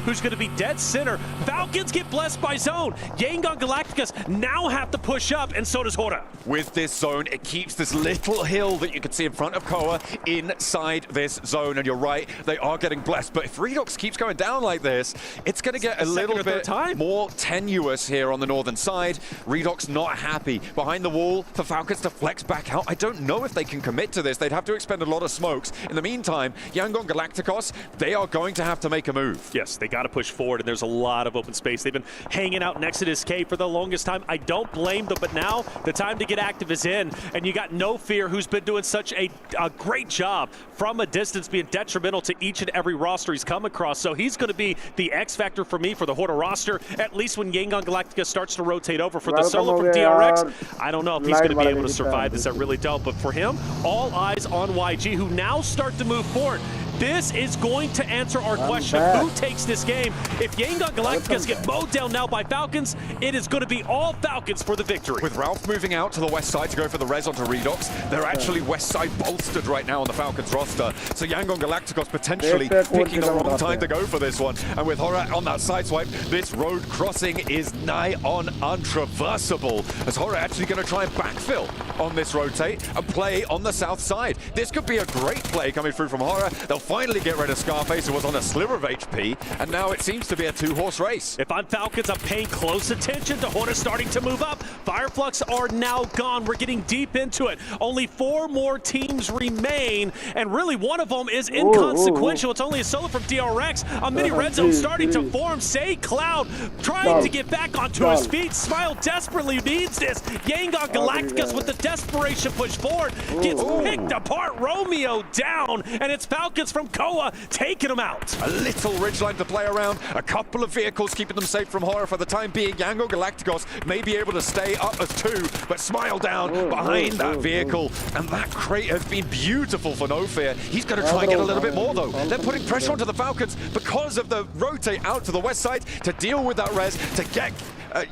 who's going to be dead center. Falcons get blessed by zone. JALADxLIVE now have to push up, and so does Hora. With this zone, it keeps this little hill that you can see in front of Koa inside this zone. And you're right, they are getting blessed. But if Redox keeps going down like this, it's going to get a little bit more tenuous here on the northern side. Redox not happy. Behind the wall, for Falcons to flex back out. I don't know if they can commit to this. They'd have to expend a lot of smokes. In the meantime, JALADxLIVE, they are going to have to make a move. Yes, they got to push forward, and there's a lot of open space. They've been hanging out next to this cave for the longest time. I don't blame them, but now the time to get active is in, and you got No Fear, who's been doing such a great job from a distance, being detrimental to each and every roster he's come across. So he's going to be the X factor for me for the Hora roster, at least when JALADxLIVE starts to rotate over. For the solo from DRX, I don't know if he's going to be able to survive this. I really don't. But for him, all eyes on YG, who now start to move forward. This is going to answer our question of who takes this game. If JALADxLIVE get mowed down now by Falcons, it is going to be all Falcons for the victory. With Ralph moving out to the west side to go for the res onto Redox, they're actually west side bolstered right now on the Falcons roster. So JALADxLIVE potentially picking the wrong time to go for this one. And with Hora on that side swipe, this road crossing is nigh on untraversable. As Hora actually going to try and backfill on this rotate and play on the south side. This could be a great play coming through from Hora. They'll finally get rid of Scarface, who was on a sliver of HP, and now it seems to be a two-horse race. If I'm Falcons, I'm paying close attention to Hora starting to move up. Fireflux are now gone. We're getting deep into it. Only 4 more teams remain, and really one of them is inconsequential. It's only a solo from DRX. A mini red zone starting to form. Say Cloud trying to get back onto his feet. Smile desperately needs this. JALADxLIVE with the desperation push forward gets picked apart. Romeo down, and it's Falcons from Koa taking them out. A little ridgeline to play around, a couple of vehicles keeping them safe from Hora for the time being. JALADxLIVE may be able to stay up as 2, but Smile down behind that vehicle, and that crate has been beautiful for No Fear. He's going to try and get a little bit more though. They're putting pressure onto the Falcons because of the rotate out to the west side to deal with that res, to get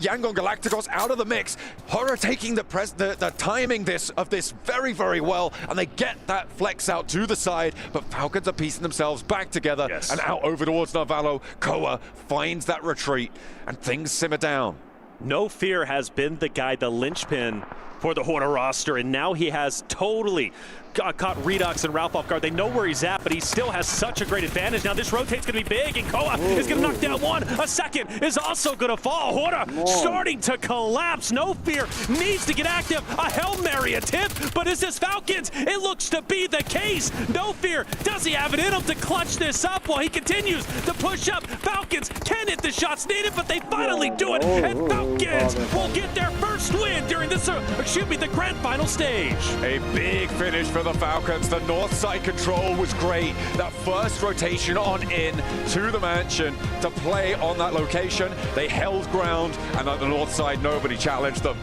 JALADxLIVE out of the mix. Hora taking the timing of this very, very well, and they get that flex out to the side, but Falcons are piecing themselves back together and out over towards Narvalo. Koa finds that retreat, and things simmer down. No Fear has been the guy, the linchpin for the Hora roster, and now he has totally caught Redox and Ralph off guard. They know where he's at, but he still has such a great advantage. Now this rotate's going to be big, and Koa is going to knock down one. A second is also going to fall. Hora starting to collapse. No Fear needs to get active. A Hail Mary attempt, but is this Falcons? It looks to be the case. No Fear, does he have it in him to clutch this up while he continues to push up? Falcons can hit the shots needed, but they finally do it, and Falcons will get their first win during this, the grand final stage. A big finish for the Falcons. The north side control was great. That first rotation on in to the mansion to play on that location. They held ground, and on the north side, nobody challenged them.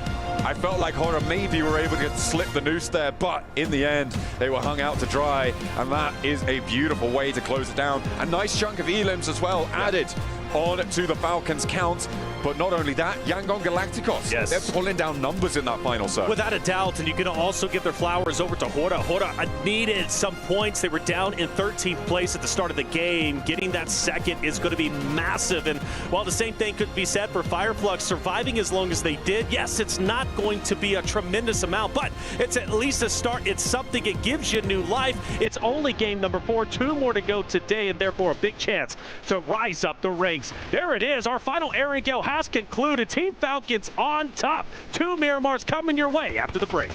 I felt like Hora maybe were able to slip the noose there, but in the end, they were hung out to dry, and that is a beautiful way to close it down. A nice chunk of elims as well added on to the Falcons count. But not only that, JALADxLIVE, they're pulling down numbers in that final serve. Without a doubt, and you're going to also give their flowers over to Hora. Hora needed some points. They were down in 13th place at the start of the game. Getting that second is going to be massive. And while the same thing could be said for Fireflux, surviving as long as they did, yes, it's not going to be a tremendous amount, but it's at least a start. It's something. It gives you new life. It's only game number 4. 2 more to go today, and therefore a big chance to rise up the ranks. There it is. Our final Aaron Gale has concluded. Team Falcons on top. 2 Miramars coming your way after the break.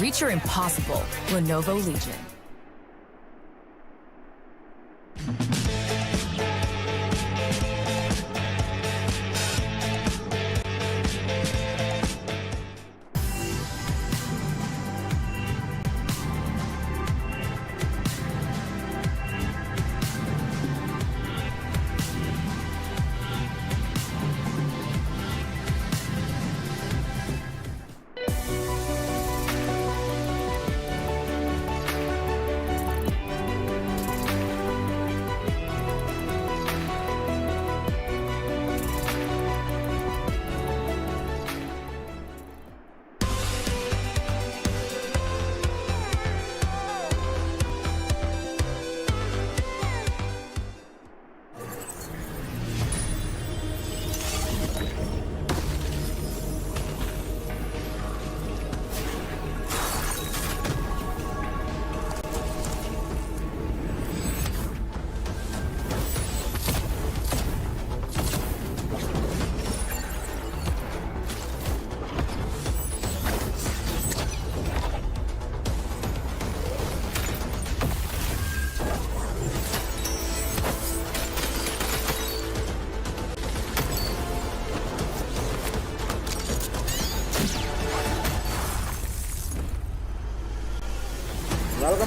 Reach your impossible, Lenovo Legion.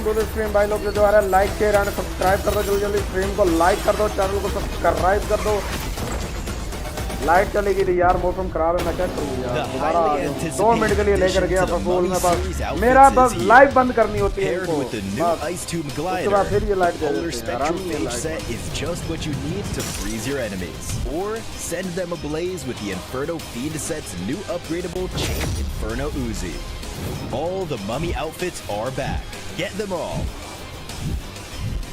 To the stream भाई लोग जो आ रहा है like share and subscribe कर दो जल्दी जल्दी stream को लाइक कर दो चैनल को सब्सक्राइब कर दो लाइट चलेगी थी यार मौसम खराब है मैं क्या करूँ यार दोबारा 2 मिनट के लिए लेकर गया फसूल में बस मेरा बस लाइव बंद करनी होती है इनको उसके बाद फिर ये लाइट दे देते हैं आराम से is just what you need to freeze your enemies. Or send them ablaze with the Inferno feed set's new upgradable Chain Inferno Uzi. All the mummy outfits are back. Get them all.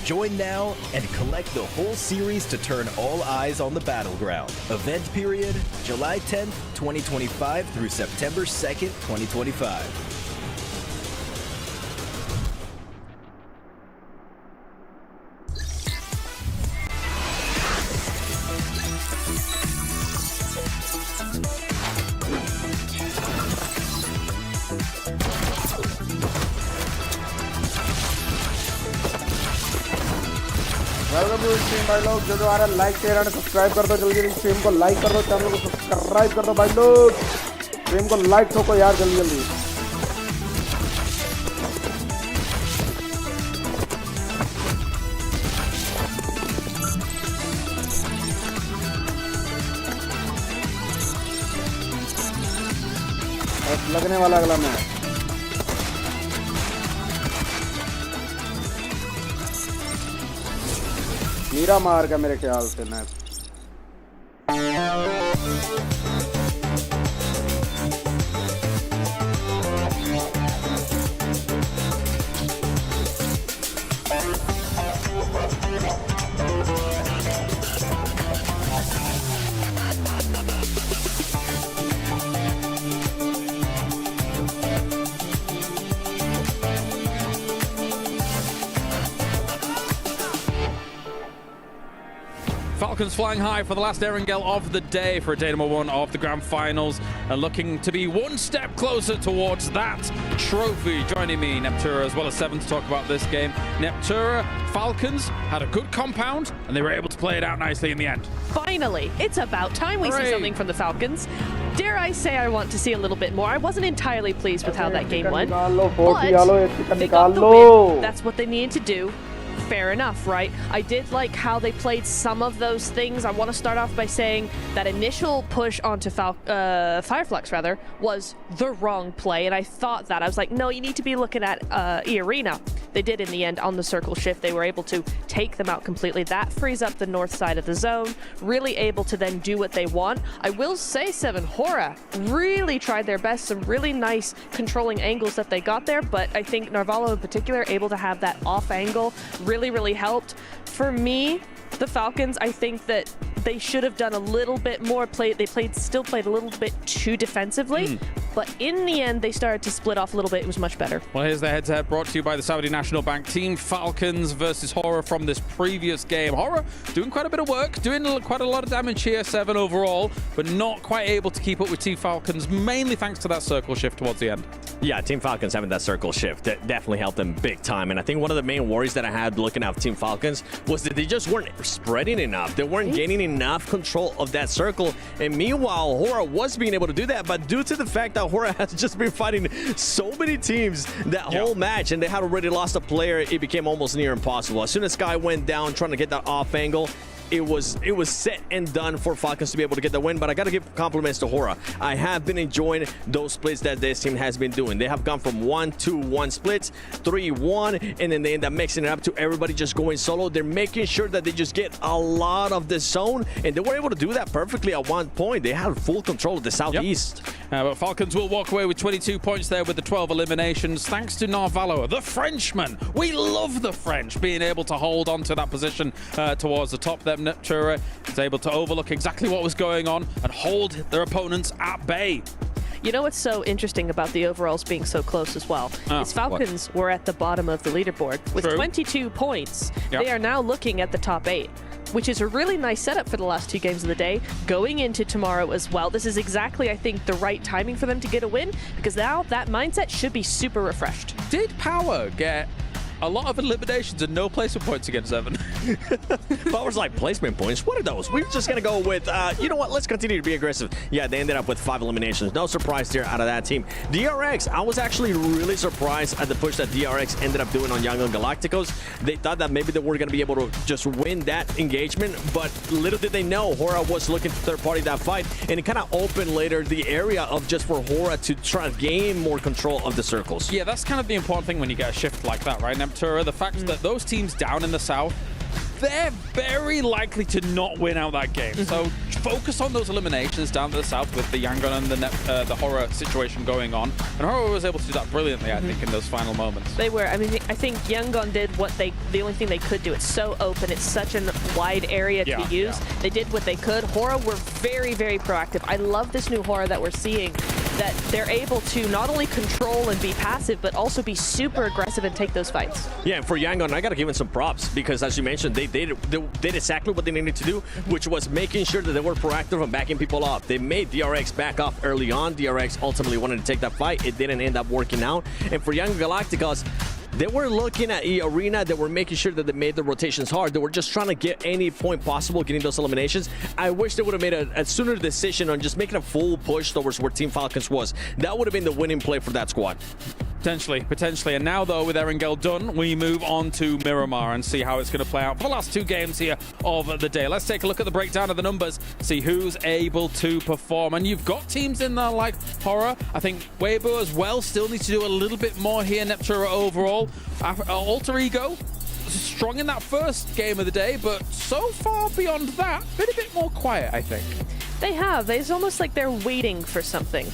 Join now and collect the whole series to turn all eyes on the battleground. Event period, July 10th, 2025 through September 2nd, 2025. Welcome to stream भाई लोग जो आ रहा है like share and subscribe कर दो जल्दी जल्दी stream को लाइक कर दो चैनल को सब्सक्राइब कर दो भाई लोग स्ट्रीम को लाइक ठोको यार जल्दी जल्दी बस लगने वाला अगला मैच मीरा मार का मेरे ख्याल से मैं Falcons flying high for the last Erangel of the day for a day number 1 of the grand finals and looking to be one step closer towards that trophy. Joining me, Neptura, as well as Seven to talk about this game. Neptura, Falcons had a good compound and they were able to play it out nicely in the end. Finally, it's about time we see something from the Falcons. Dare I say I want to see a little bit more. I wasn't entirely pleased with how that game went, but they got the win. That's what they needed to do. Fair enough, right? I did like how they played some of those things. I want to start off by saying that initial push onto Fireflux, rather, was the wrong play, and I thought that. I was like, no, you need to be looking at E-Arena. They did in the end on the circle shift. They were able to take them out completely. That frees up the north side of the zone, really able to then do what they want. I will say, Seven, Hora really tried their best. Some really nice controlling angles that they got there, but I think Narvalo in particular, able to have that off angle, really helped. For me, the Falcons, I think that they should have done a little bit more play. They still played a little bit too defensively, but in the end, they started to split off a little bit. It was much better. Well, here's the head-to-head brought to you by the Saudi National Bank team. Falcons versus Horror from this previous game. Horror doing quite a bit of work, doing quite a lot of damage here, 7 overall, but not quite able to keep up with Team Falcons, mainly thanks to that circle shift towards the end. Yeah, Team Falcons having that circle shift, that definitely helped them big time. And I think one of the main worries that I had looking at Team Falcons was that they just weren't spreading enough. They weren't gaining enough control of that circle. And meanwhile, Hora was being able to do that, but due to the fact that Hora has just been fighting so many teams that whole match, and they had already lost a player, it became almost near impossible. As soon as Sky went down trying to get that off angle, it was set and done for Falcons to be able to get the win. But I got to give compliments to Hora. I have been enjoying those splits that this team has been doing. They have gone from 1-2-1 splits, 3-1, and then they end up mixing it up to everybody just going solo. They're making sure that they just get a lot of the zone, and they were able to do that perfectly at one point. They had full control of the southeast. But Falcons will walk away with 22 points there with the 12 eliminations, thanks to Narvalo, the Frenchman. We love the French being able to hold on to that position towards the top there. Neptura is able to overlook exactly what was going on and hold their opponents at bay. You know what's so interesting about the overalls being so close as well? Is Falcons were at the bottom of the leaderboard with 22 points. They are now looking at the top 8, which is a really nice setup for the last 2 games of the day, going into tomorrow as well. This is exactly, I think, the right timing for them to get a win, because now that mindset should be super refreshed. Did Power get a lot of eliminations and no placement points against Evan. Power's like placement points. What are those? We're just going to go with, you know what? Let's continue to be aggressive. Yeah, they ended up with 5 eliminations. No surprise there out of that team. DRX, I was actually really surprised at the push that DRX ended up doing on Young Gun Galacticos. They thought that maybe they were going to be able to just win that engagement, but little did they know Hora was looking to third-party that fight, and it kind of opened later the area of just for Hora to try to gain more control of the circles. Yeah, that's kind of the important thing when you get a shift like that, right, Neptura? The fact that those teams down in the south, they're very likely to not win out that game. So focus on those eliminations down to the south with the Yangon and the Hora situation going on. And Hora was able to do that brilliantly, I think, in those final moments. They were. I mean, I think Yangon did the only thing they could do. It's so open. It's such a wide area to use. Yeah. They did what they could. Hora were very, very proactive. I love this new Hora that we're seeing, that they're able to not only control and be passive, but also be super aggressive and take those fights. Yeah, and for Yangon, I got to give them some props because, as you mentioned, they did exactly what they needed to do, which was making sure that they were proactive and backing people up. They made DRX back off early on. DRX ultimately wanted to take that fight. It didn't end up working out. And for Young Galacticos, they were looking at Arena. They were making sure that they made the rotations hard. They were just trying to get any point possible getting those eliminations. I wish they would have made a sooner decision on just making a full push towards where Team Falcons was. That would have been the winning play for that squad. Potentially. And now, though, with Erangel done, we move on to Miramar and see how it's going to play out for the last 2 games here of the day. Let's take a look at the breakdown of the numbers, see who's able to perform. And you've got teams in there like Hora. I think Weibo as well still needs to do a little bit more here. Neptura overall. Alter Ego, strong in that first game of the day, but so far beyond that, been a bit more quiet, I think. They have. It's almost like they're waiting for something,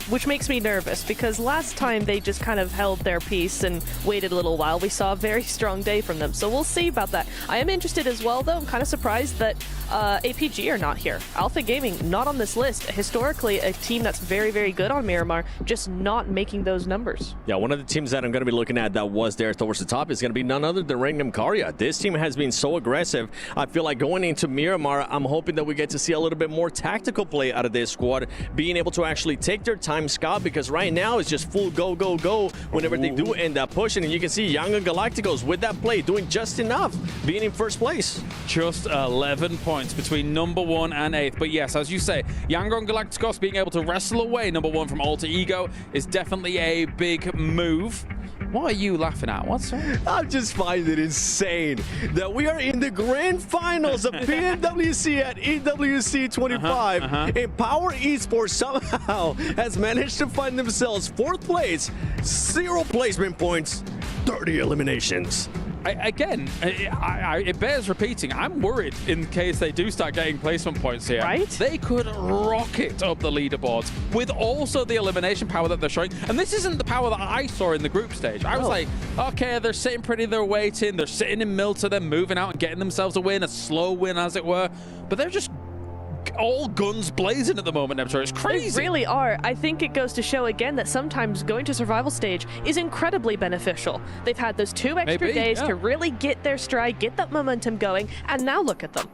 which makes me nervous because last time they just kind of held their peace and waited a little while. We saw a very strong day from them, so we'll see about that. I am interested as well, though. I'm kind of surprised that APG are not here. Alpha Gaming, not on this list. Historically, a team that's very, very good on Miramar, just not making those numbers. Yeah, one of the teams that I'm going to be looking at that was there towards the top is going to be none other than Rangnam Karya. This team has been so aggressive. I feel like going into Miramar, I'm hoping that we get to see a little bit more tactical play out of this squad, being able to actually take their time scout, because right now it's just full go, go, go whenever they do end up pushing. And you can see Young Galacticos with that play doing just enough, being in first place. Just 11 points between number 1 and 8th. But yes, as you say, Young Galacticos being able to wrestle away number 1 from Alter Ego is definitely a big move. What are you laughing at? What's wrong? I just find it insane that we are in the grand finals of PMWC at EWC 25, and Power Esports somehow has managed to find themselves 4th place, 0 placement points, 30 eliminations. It bears repeating. I'm worried in case they do start getting placement points here. Right? They could rocket up the leaderboards with also the elimination power that they're showing. And this isn't the power that I saw in the group stage. I was like, okay, they're sitting pretty, they're waiting, they're sitting in Milta, they're moving out and getting themselves a win, a slow win as it were. But they're just all guns blazing at the moment, Neptura. It's crazy. They really are. I think it goes to show again that sometimes going to survival stage is incredibly beneficial. They've had those 2 extra days to really get their stride, get that momentum going, and now look at them.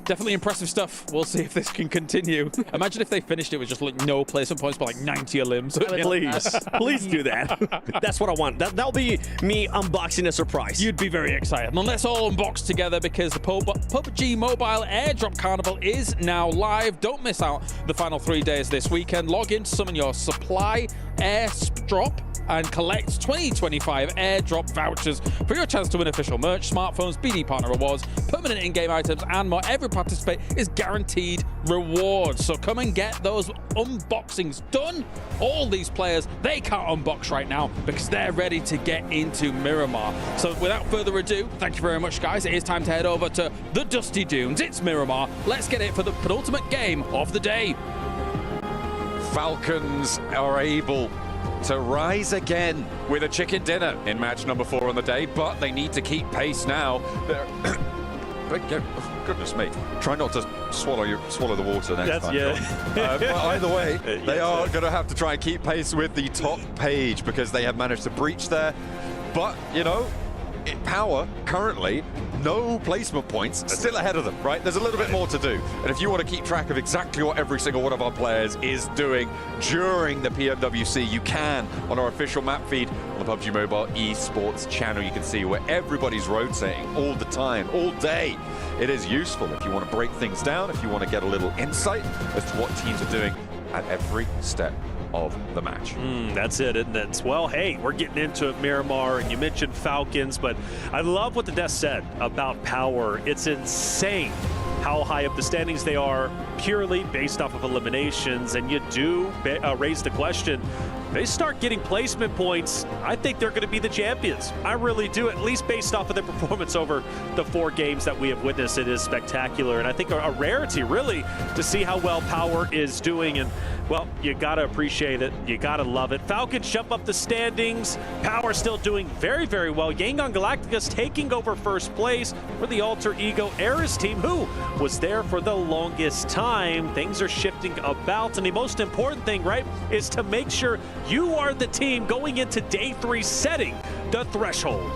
Definitely impressive stuff. We'll see if this can continue. Imagine if they finished it with just like no placement points, but like 90 elims. Please do that. That's what I want. That'll be me unboxing a surprise. You'd be very excited. And let's all unbox together because the PUBG Mobile Airdrop Carnival is now live. Don't miss out the final 3 days this weekend. Log in to summon your supply airdrop and collect 2025 airdrop vouchers for your chance to win official merch, smartphones, BD partner rewards, permanent in-game items, and more. Every participate is guaranteed rewards. So come and get those unboxings done. All these players, they can't unbox right now because they're ready to get into Miramar. So without further ado, thank you very much, guys. It is time to head over to the Dusty Dunes. It's Miramar. Let's get it for the penultimate game of the day. Falcons are able to rise again with a chicken dinner in match number 4 on the day, but they need to keep pace now. Goodness me, try not to swallow the water next time. But either way, they are going to have to try and keep pace with the top page because they have managed to breach there. But, you know, Power currently no placement points, still ahead of them, right? There's a little bit more to do. And if you want to keep track of exactly what every single one of our players is doing during the PMWC, you can on our official map feed on the PUBG Mobile esports channel. You can see where everybody's rotating all the time, all day. It is useful if you want to break things down, if you want to get a little insight as to what teams are doing at every step of the match. That's it, isn't it? Well, hey, we're getting into it, Miramar, and you mentioned Falcons, but I love what the desk said about Power. It's insane how high up the standings they are purely based off of eliminations, and you do raise the question, they start getting placement points, I think they're going to be the champions. I really do, at least based off of their performance over the 4 games that we have witnessed. It is spectacular, and I think a rarity, really, to see how well Power is doing, and, well, you got to appreciate it. You got to love it. Falcons jump up the standings. Power still doing very, very well. Yangon Galacticus taking over first place for the Alter Ego Eris team, who was there for the longest time. Things are shifting about, and the most important thing, right, is to make sure you are the team going into day 3 setting the threshold.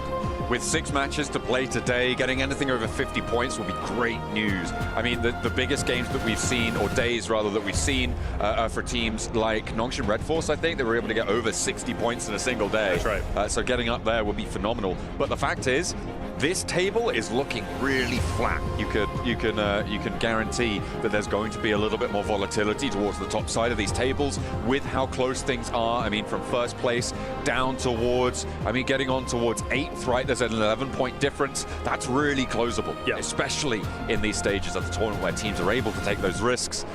With 6 matches to play today, getting anything over 50 points will be great news. I mean, the biggest games that we've seen, or days rather, that we've seen for teams like Nongshim Red Force, I think, they were able to get over 60 points in a single day. That's right. So getting up there would be phenomenal. But the fact is, this table is looking really flat. You can guarantee that there's going to be a little bit more volatility towards the top side of these tables with how close things are. I mean, from first place down towards, getting on towards 8th, right? There's an 11-point difference. That's really closable, especially in these stages of the tournament where teams are able to take those risks.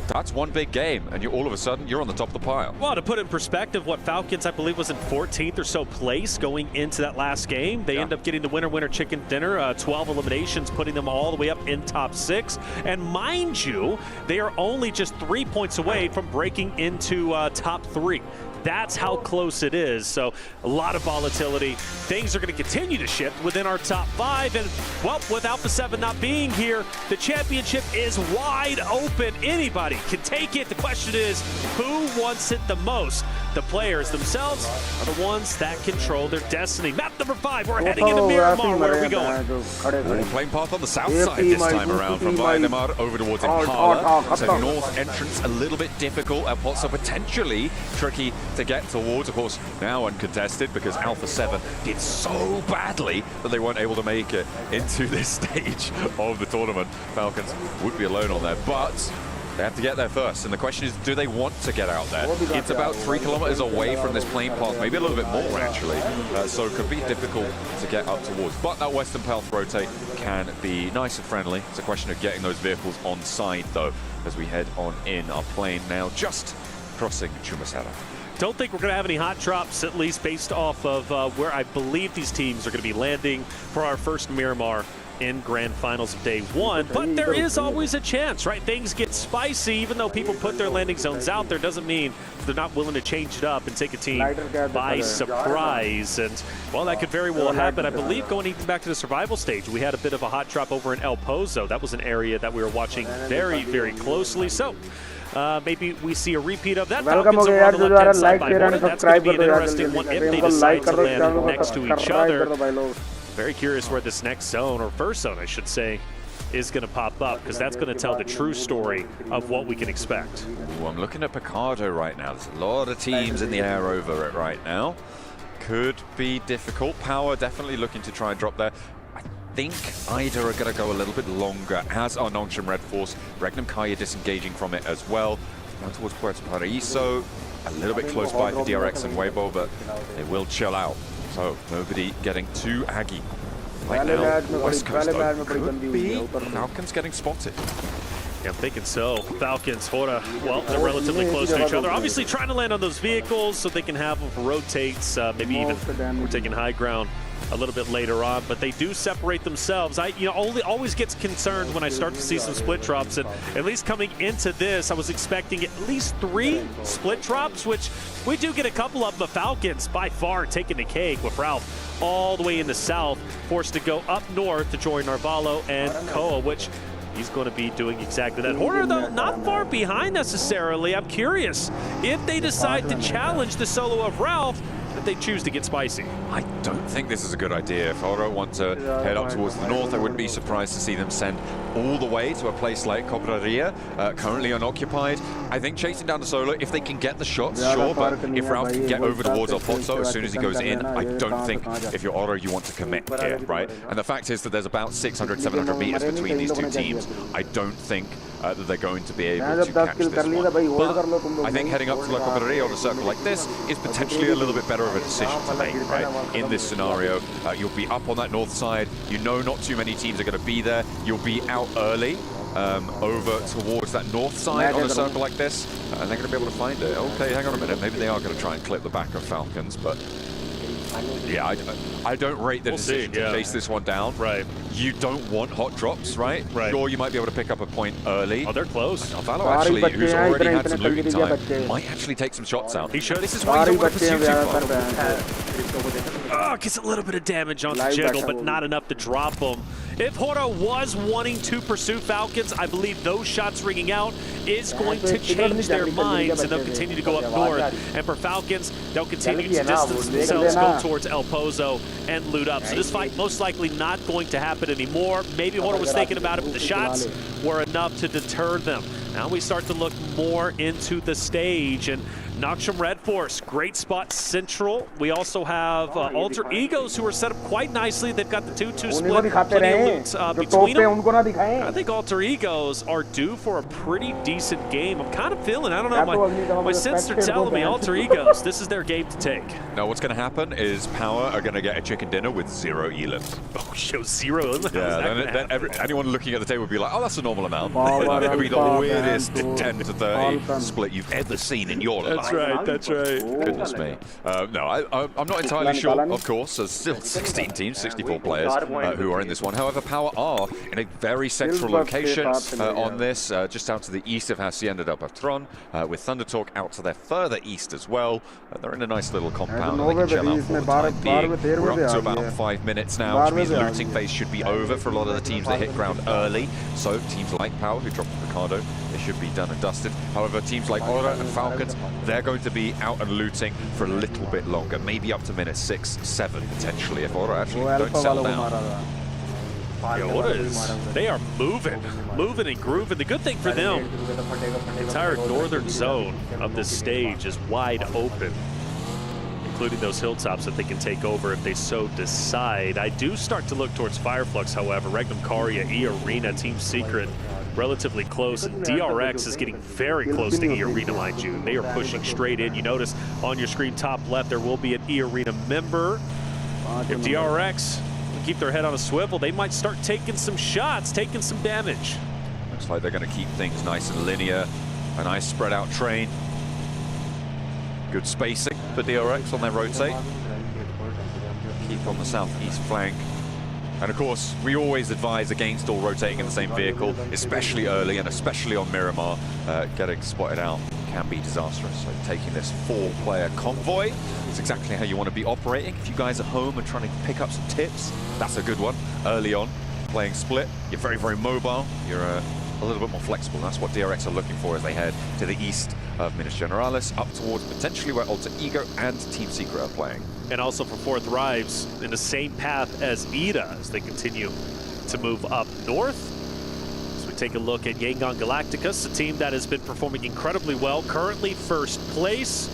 That's one big game, and all of a sudden, you're on the top of the pile. Well, to put it in perspective, what Falcons, I believe, was in 14th or so place going into that last game. They end up getting the winner chicken dinner, 12 eliminations, putting them all the way up in top 6. And mind you, they are only just 3 points away from breaking into top 3. That's how close it is. So a lot of volatility. Things are going to continue to shift within our top 5. And, well, with Alpha 7 not being here, the championship is wide open. Anybody can take it. The question is, who wants it the most? The players themselves are the ones that control their destiny. Map number 5, we're heading into Miramar. Where are we going? Playing path on the south side this time around, from Vaidemar over towards Impala. So the north entrance a little bit difficult, also potentially tricky to get towards. Of course, now uncontested because Alpha 7 did so badly that they weren't able to make it into this stage of the tournament. Falcons would be alone on there, but they have to get there first, and the question is, do they want to get out there? It's about 3 kilometers away from this plane path, maybe a little bit more actually, so it could be difficult to get up towards. But that western path rotate can be nice and friendly. It's a question of getting those vehicles on side though, as we head on in. Our plane now just crossing Chumasera. Don't think we're going to have any hot drops, at least based off of where I believe these teams are going to be landing for our first Miramar in grand finals of day 1, but there is always a chance, right? Things get spicy. Even though people put their landing zones out there, doesn't mean they're not willing to change it up and take a team by surprise. And, well, that could very well happen. I believe going even back to the survival stage, we had a bit of a hot drop over in El Pozo. That was an area that we were watching very, very closely. So maybe we see a repeat of that. Falcons are on the left-hand side by Hornet. That's going to be an interesting one if they decide to land next to each other. Very curious where this next zone, or first zone I should say, is going to pop up, because that's going to tell the true story of what we can expect. Ooh, I'm looking at Picardo right now. There's a lot of teams in the air over it right now. Could be difficult. Power definitely looking to try and drop there. I think Ida are going to go a little bit longer, as are Nongshim Red Force. Regnum Kaya disengaging from it as well. Down towards Puerto Paraíso. A little bit close by for DRX and Weibo, but they will chill out. So nobody getting too aggy right now. West Coast though, could be Falcons getting spotted. Yeah, I'm thinking so. Falcons, Hora, well, they're relatively close to each other. Obviously trying to land on those vehicles so they can have them for rotates. Maybe even we're taking high ground a little bit later on, but they do separate themselves. I always gets concerned when I start to see some split drops, and at least coming into this, I was expecting at least 3 split drops, which we do get a couple of them. The Falcons by far taking the cake, with Ralph all the way in the south, forced to go up north to join Narvalo and Koa, which he's going to be doing exactly that. Horner, though, not far behind necessarily. I'm curious if they decide to challenge the solo of Ralph, they choose to get spicy. I don't think this is a good idea. If Oro want to head up towards the north, I wouldn't be surprised to see them send all the way to a place like Cobraria, currently unoccupied. I think chasing down the solo, if they can get the shots, sure, but if Ralph can get over towards El Pozzo as soon as he goes in, I don't think if you're Oro, you want to commit here, right? And the fact is that there's about 600, 700 meters between these two teams. I don't think that they're going to be able to catch this one. But I think heading up to La Cobraria on a circle like this is potentially a little bit better of a decision to make, right? In this scenario, you'll be up on that north side. You know not too many teams are going to be there. You'll be out early over towards that north side on a circle like this, and they're going to be able to find it. Okay, hang on a minute. Maybe they are going to try and clip the back of Falcons, but yeah, I don't rate the decision to chase this one down. Right. You don't want hot drops, right? Right. Sure, you might be able to pick up a point early. Oh, they're close. Valo actually, who's already had some looting time, might actually take some shots out. He should. This is why you don't want to pursue too far. Oh, gets a little bit of damage onto Jiggle, but not enough to drop him. If Hora was wanting to pursue Falcons, I believe those shots ringing out is going to change their minds, and they'll continue to go up north. And for Falcons, they'll continue to distance themselves, go towards El Pozo, and loot up. So this fight most likely not going to happen anymore. Maybe Hora was thinking about it, but the shots were enough to deter them. Now we start to look more into the stage, and Noxum Red Force, great spot central. We also have Alter Egos, who are set up quite nicely. They've got the 2-2 split, plenty of loot between them. I think Alter Egos are due for a pretty decent game. I'm kind of feeling, I don't know, my sense are telling me Alter Egos, this is their game to take. Now what's going to happen is Power are going to get a chicken dinner with 0 elim. Oh, show 0 elim? Yeah, then anyone looking at the table would be like, oh, that's a normal amount. It'll be the weirdest 10 to 30 split you've ever seen in your life. That's right, that's right. Goodness me. No, I'm not entirely sure, of course. There's still 16 teams, 64 players who are in this one. However, Power are in a very central location on this, just out to the east of Hacienda del Patron, with Thunder Talk out to their further east as well. They're in a nice little compound, and they can chill out for the time being. We're up to about 5 minutes now, which means looting phase should be over for a lot of the teams that hit ground early. So teams like Power, who dropped Ricardo, they should be done and dusted. However, teams like Aura and Falcons, they're going to be out and looting for a little bit longer, maybe up to minute 6, 7 potentially, if Aura actually don't settle down. They are moving and grooving. The good thing for them, the entire northern zone of this stage is wide open, including those hilltops that they can take over if they so decide. I do start to look towards Fireflux, however. Regnum Caria, E-Arena, Team Secret, relatively close, and DRX is getting very close to E-Arena, mind you. They are pushing straight in. You notice on your screen top left, there will be an E-Arena member. If DRX keep their head on a swivel, they might start taking some shots, taking some damage. Looks like they're going to keep things nice and linear. A nice spread out train. Good spacing for DRX on their rotate. Keep on the southeast flank. And of course, we always advise against all rotating in the same vehicle, especially early and especially on Miramar. Getting spotted out can be disastrous. So taking this 4-player convoy is exactly how you want to be operating. If you guys at home are trying to pick up some tips, that's a good one. Early on, playing split, you're very, very mobile. You're a little bit more flexible. That's what DRX are looking for as they head to the east of Minas Generalis, up towards potentially where Alter Ego and Team Secret are playing. And also for Fourth Rives in the same path as Ida as they continue to move up north. As we take a look at Yangon Galacticus, a team that has been performing incredibly well, currently first place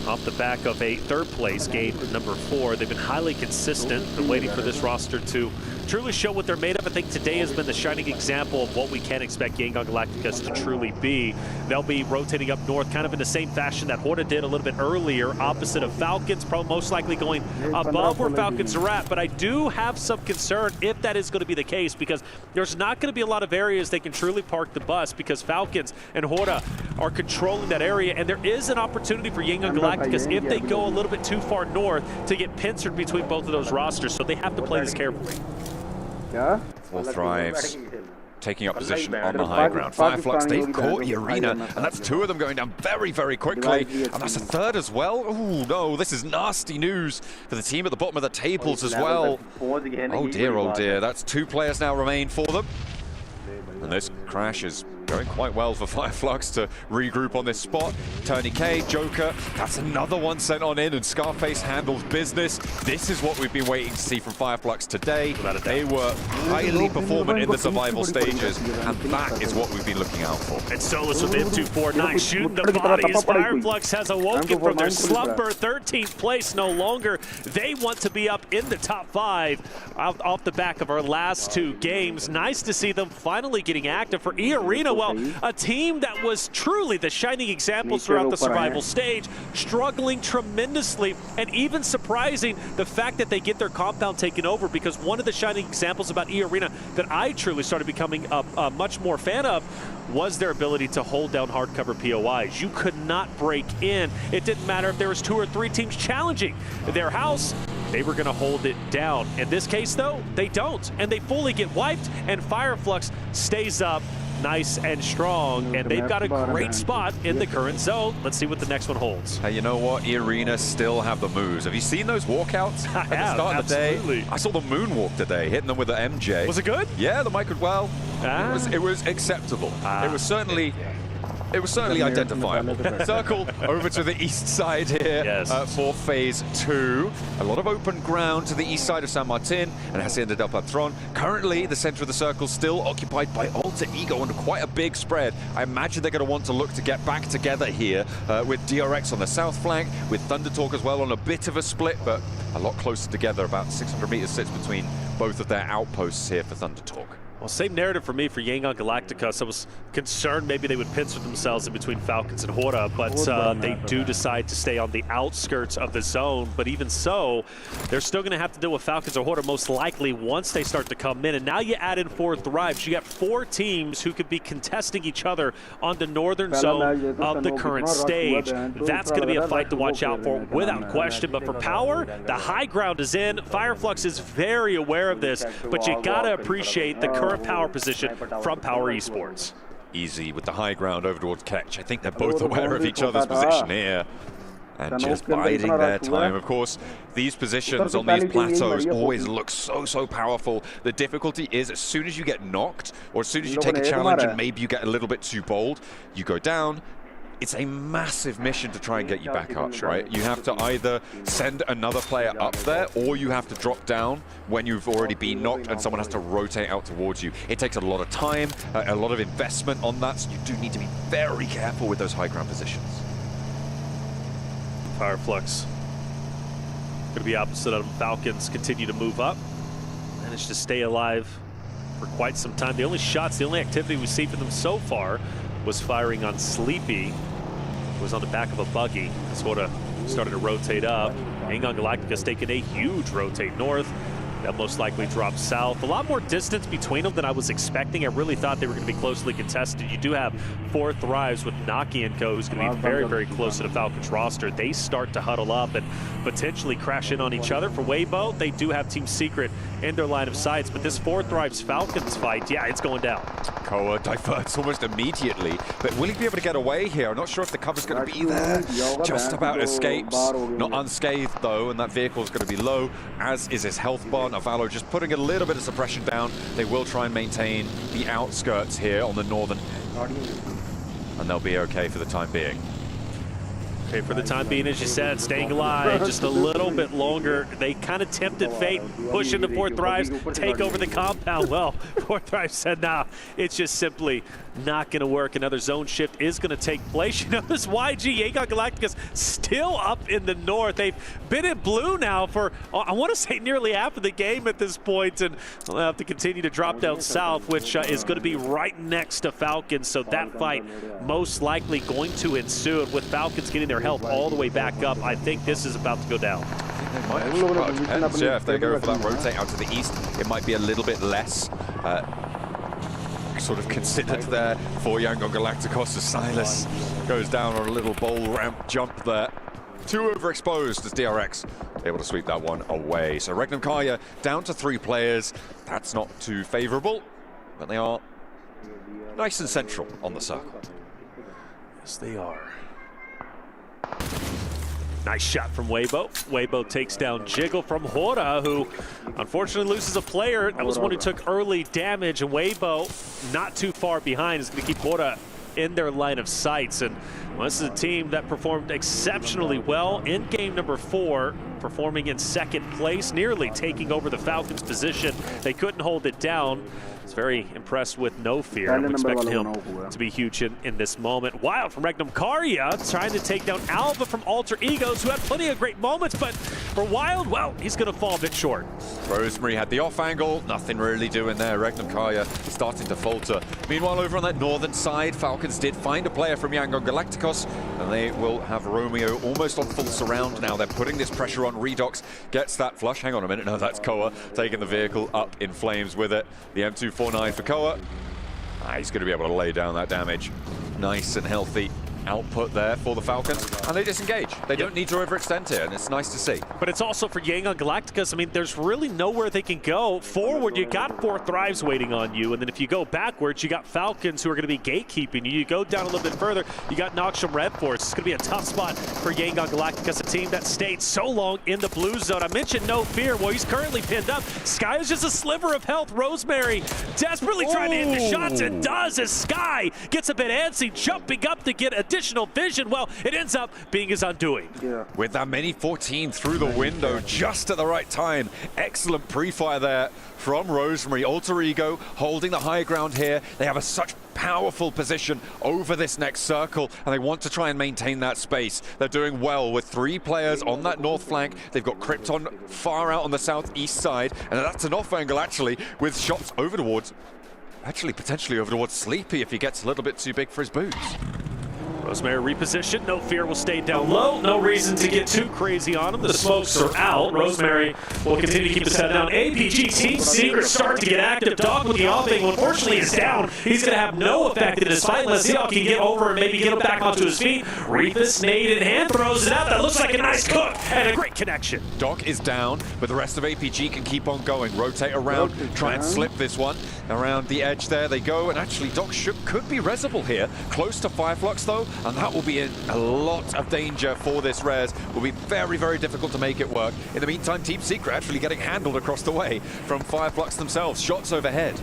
off the back of a third place game number 4. They've been highly consistent, been waiting for this roster to truly show what they're made of. I think today has been the shining example of what we can expect Yangon Galacticus to truly be. They'll be rotating up north kind of in the same fashion that Horda did a little bit earlier, opposite of Falcons, probably most likely going above where Falcons are at. But I do have some concern if that is going to be the case, because there's not going to be a lot of areas they can truly park the bus, because Falcons and Horda are controlling that area, and there is an opportunity for Yangon Galacticus if they go a little bit too far north to get pincered between both of those rosters, so they have to play this carefully. Fourth Rives taking up position on the high ground. Fireflux, they've caught E-Arena, and that's 2 of them going down very, very quickly. And that's a 3rd as well. Oh no, this is nasty news for the team at the bottom of the tables as well. Oh dear, that's 2 players now remain for them. And this crash is Going quite well for Fireflux to regroup on this spot. TW Joker, that's another one sent on in, and Scarface handles business. This is what we've been waiting to see from Fireflux today. They were highly performant in the survival stages, and that is what we've been looking out for. And Solus with M249 shooting the bodies. Fireflux has awoken from their slumber. 13th place no longer. They want to be up in the top 5 off the back of our last 2 games. Nice to see them finally getting active for E-Arena. Well, a team that was truly the shining examples throughout the survival stage, struggling tremendously, and even surprising the fact that they get their compound taken over, because one of the shining examples about E-Arena that I truly started becoming a much more fan of was their ability to hold down hardcover POIs. You could not break in. It didn't matter if there was 2 or 3 teams challenging their house. They were going to hold it down. In this case, though, they don't, and they fully get wiped, and Fireflux stays up nice and strong, and they've got a great spot in the current zone. Let's see what the next one holds. Hey, you know what? E-Arena still have the moves. Have you seen those walkouts at the start of the day? I saw the moonwalk today, hitting them with the MJ. Was it good? Yeah, the mic was well. It was acceptable. It was certainly identifiable. Circle over to the east side here for phase 2. A lot of open ground to the east side of San Martin and Hacienda del Patron. Currently, the center of the circle still occupied by Alter Ego under quite a big spread. I imagine they're going to want to look to get back together here with DRX on the south flank, with Thunder Talk as well on a bit of a split, but a lot closer together. About 600 meters sits between both of their outposts here for Thunder Talk. Well, same narrative for me for Yangon Galacticos. I was concerned maybe they would pincer themselves in between Falcons and Hora, but they do decide to stay on the outskirts of the zone. But even so, they're still going to have to deal with Falcons or Hora most likely once they start to come in. And now you add in 4 Thrives. You got 4 teams who could be contesting each other on the northern zone of the current stage. That's going to be a fight to watch out for without question. But for Power, the high ground is in. Fireflux is very aware of this, but you got to appreciate the current power position from Power Esports. Easy with the high ground over towards Ketch. I think they're both aware of each other's position here and just biding their time. Of course, these positions on these plateaus always look so powerful. The difficulty is as soon as you get knocked, or as soon as you take a challenge and maybe you get a little bit too bold, you go down. It's a massive mission to try and get you back up, right? You have to either send another player up there, or you have to drop down when you've already been knocked and someone has to rotate out towards you. It takes a lot of time, a lot of investment on that, so you do need to be very careful with those high ground positions. Fireflux going to be opposite of them. Falcons continue to move up, managed to stay alive for quite some time. The only shots, the only activity we see from them so far was firing on Sleepy, who was on the back of a buggy. Sort of started to rotate up. Yangon Galacticos taking a huge rotate north. That most likely drops south. A lot more distance between them than I was expecting. I really thought they were going to be closely contested. You do have 4 Thrives with Naki and Co, who's going to be very close to the Falcons roster. They start to huddle up and potentially crash in on each other. For Weibo, they do have Team Secret in their line of sights, but this 4 Thrives Falcons fight, yeah, it's going down. Koa diverts almost immediately, but will he be able to get away here? I'm not sure if the cover's going to be there. Just about escapes. Not unscathed though, and that vehicle's going to be low, as is his health bar. Navallo just putting a little bit of suppression down. They will try and maintain the outskirts here on the northern, and they'll be okay for the time being. Okay, for the time being, as you said, staying alive just a little bit longer. They kind of tempted fate, push into 4 Thrives, take over the compound. Well, 4 Thrives said, nah, it's just simply not going to work. Another zone shift is going to take place. You know, this YG, Yangon Galacticos, still up in the north. They've been in blue now for, I want to say, nearly half of the game at this point, and they'll have to continue to drop down south, which is going to be right next to Falcons. So that fight most likely going to ensue. And with Falcons getting their health all the way back up, I think this is about to go down. They might have, depends, yeah, if they go for that rotate out to the east, it might be a little bit less sort of considered there for Yangon Galacticos as Silas goes down on a little bowl ramp jump there. Too overexposed as DRX able to sweep that one away. So Regnum Kaya down to 3 players. That's not too favorable, but they are nice and central on the circle. Yes, they are. Nice shot from Weibo. Weibo takes down Jiggle from Hora, who unfortunately loses a player. That was one who took early damage, and Weibo, not too far behind, is going to keep Hora in their line of sights. And well, this is a team that performed exceptionally well in game number 4, performing in second place, nearly taking over the Falcons' position. They couldn't hold it down. I was very impressed with No Fear, and we expect him to be huge in this moment. Wild from Regnum Karya, trying to take down Alva from Alter Egos, who had plenty of great moments, but for Wild, well, he's going to fall a bit short. Rosemary had the off angle, nothing really doing there. Regnum Karya starting to falter. Meanwhile, over on that northern side, Falcons did find a player from Yangon Galacticos, and they will have Romeo almost on full surround now. They're putting this pressure on. Redox gets that flush. Hang on a minute, no, that's Koa taking the vehicle up in flames with it. The M249 for Koa. He's going to be able to lay down that damage. Nice and healthy output there for the Falcons, and they disengage. They don't need to overextend here, and it's nice to see. But it's also for Yangon Galacticos. I mean, there's really nowhere they can go. Forward, you got 4 Thrives waiting on you, and then if you go backwards, you got Falcons who are going to be gatekeeping you. You go down a little bit further, you got Noxum Red Force. It's going to be a tough spot for Yangon Galacticos, a team that stayed so long in the blue zone. I mentioned No Fear. Well, he's currently pinned up. Sky is just a sliver of health. Rosemary desperately trying to hit the shots, and does, as Sky gets a bit antsy, jumping up to get additional vision. Well, it ends up being his undoing. With that mini 14 through the window just at the right time. Excellent pre-fire there from Rosemary. Alter Ego holding the high ground here. They have such powerful position over this next circle, and they want to try and maintain that space. They're doing well with 3 players on that north flank. They've got Krypton far out on the southeast side, and that's an off angle actually, with shots over towards, actually potentially over towards Sleepy if he gets a little bit too big for his boots. Rosemary repositioned. No Fear will stay down low. No reason to get too crazy on him. The smokes are out. Rosemary will continue to keep his head down. APG Team Secret start to get active. Dog with the off angle, unfortunately, is down. He's going to have no effect in his fight unless Seahawk can get over and maybe get him back onto his feet. Reapus, nade in hand, throws it out. That looks like a nice cook and a great connection. Doc is down, but the rest of APG can keep on going. Rotate around, try and slip this one. Around the edge there they go, and actually Doc could be resable here. Close to Fireflux though, and that will be in a lot of danger for this res. Will be very, very difficult to make it work. In the meantime, Team Secret actually getting handled across the way from Fireflux themselves. Shots overhead.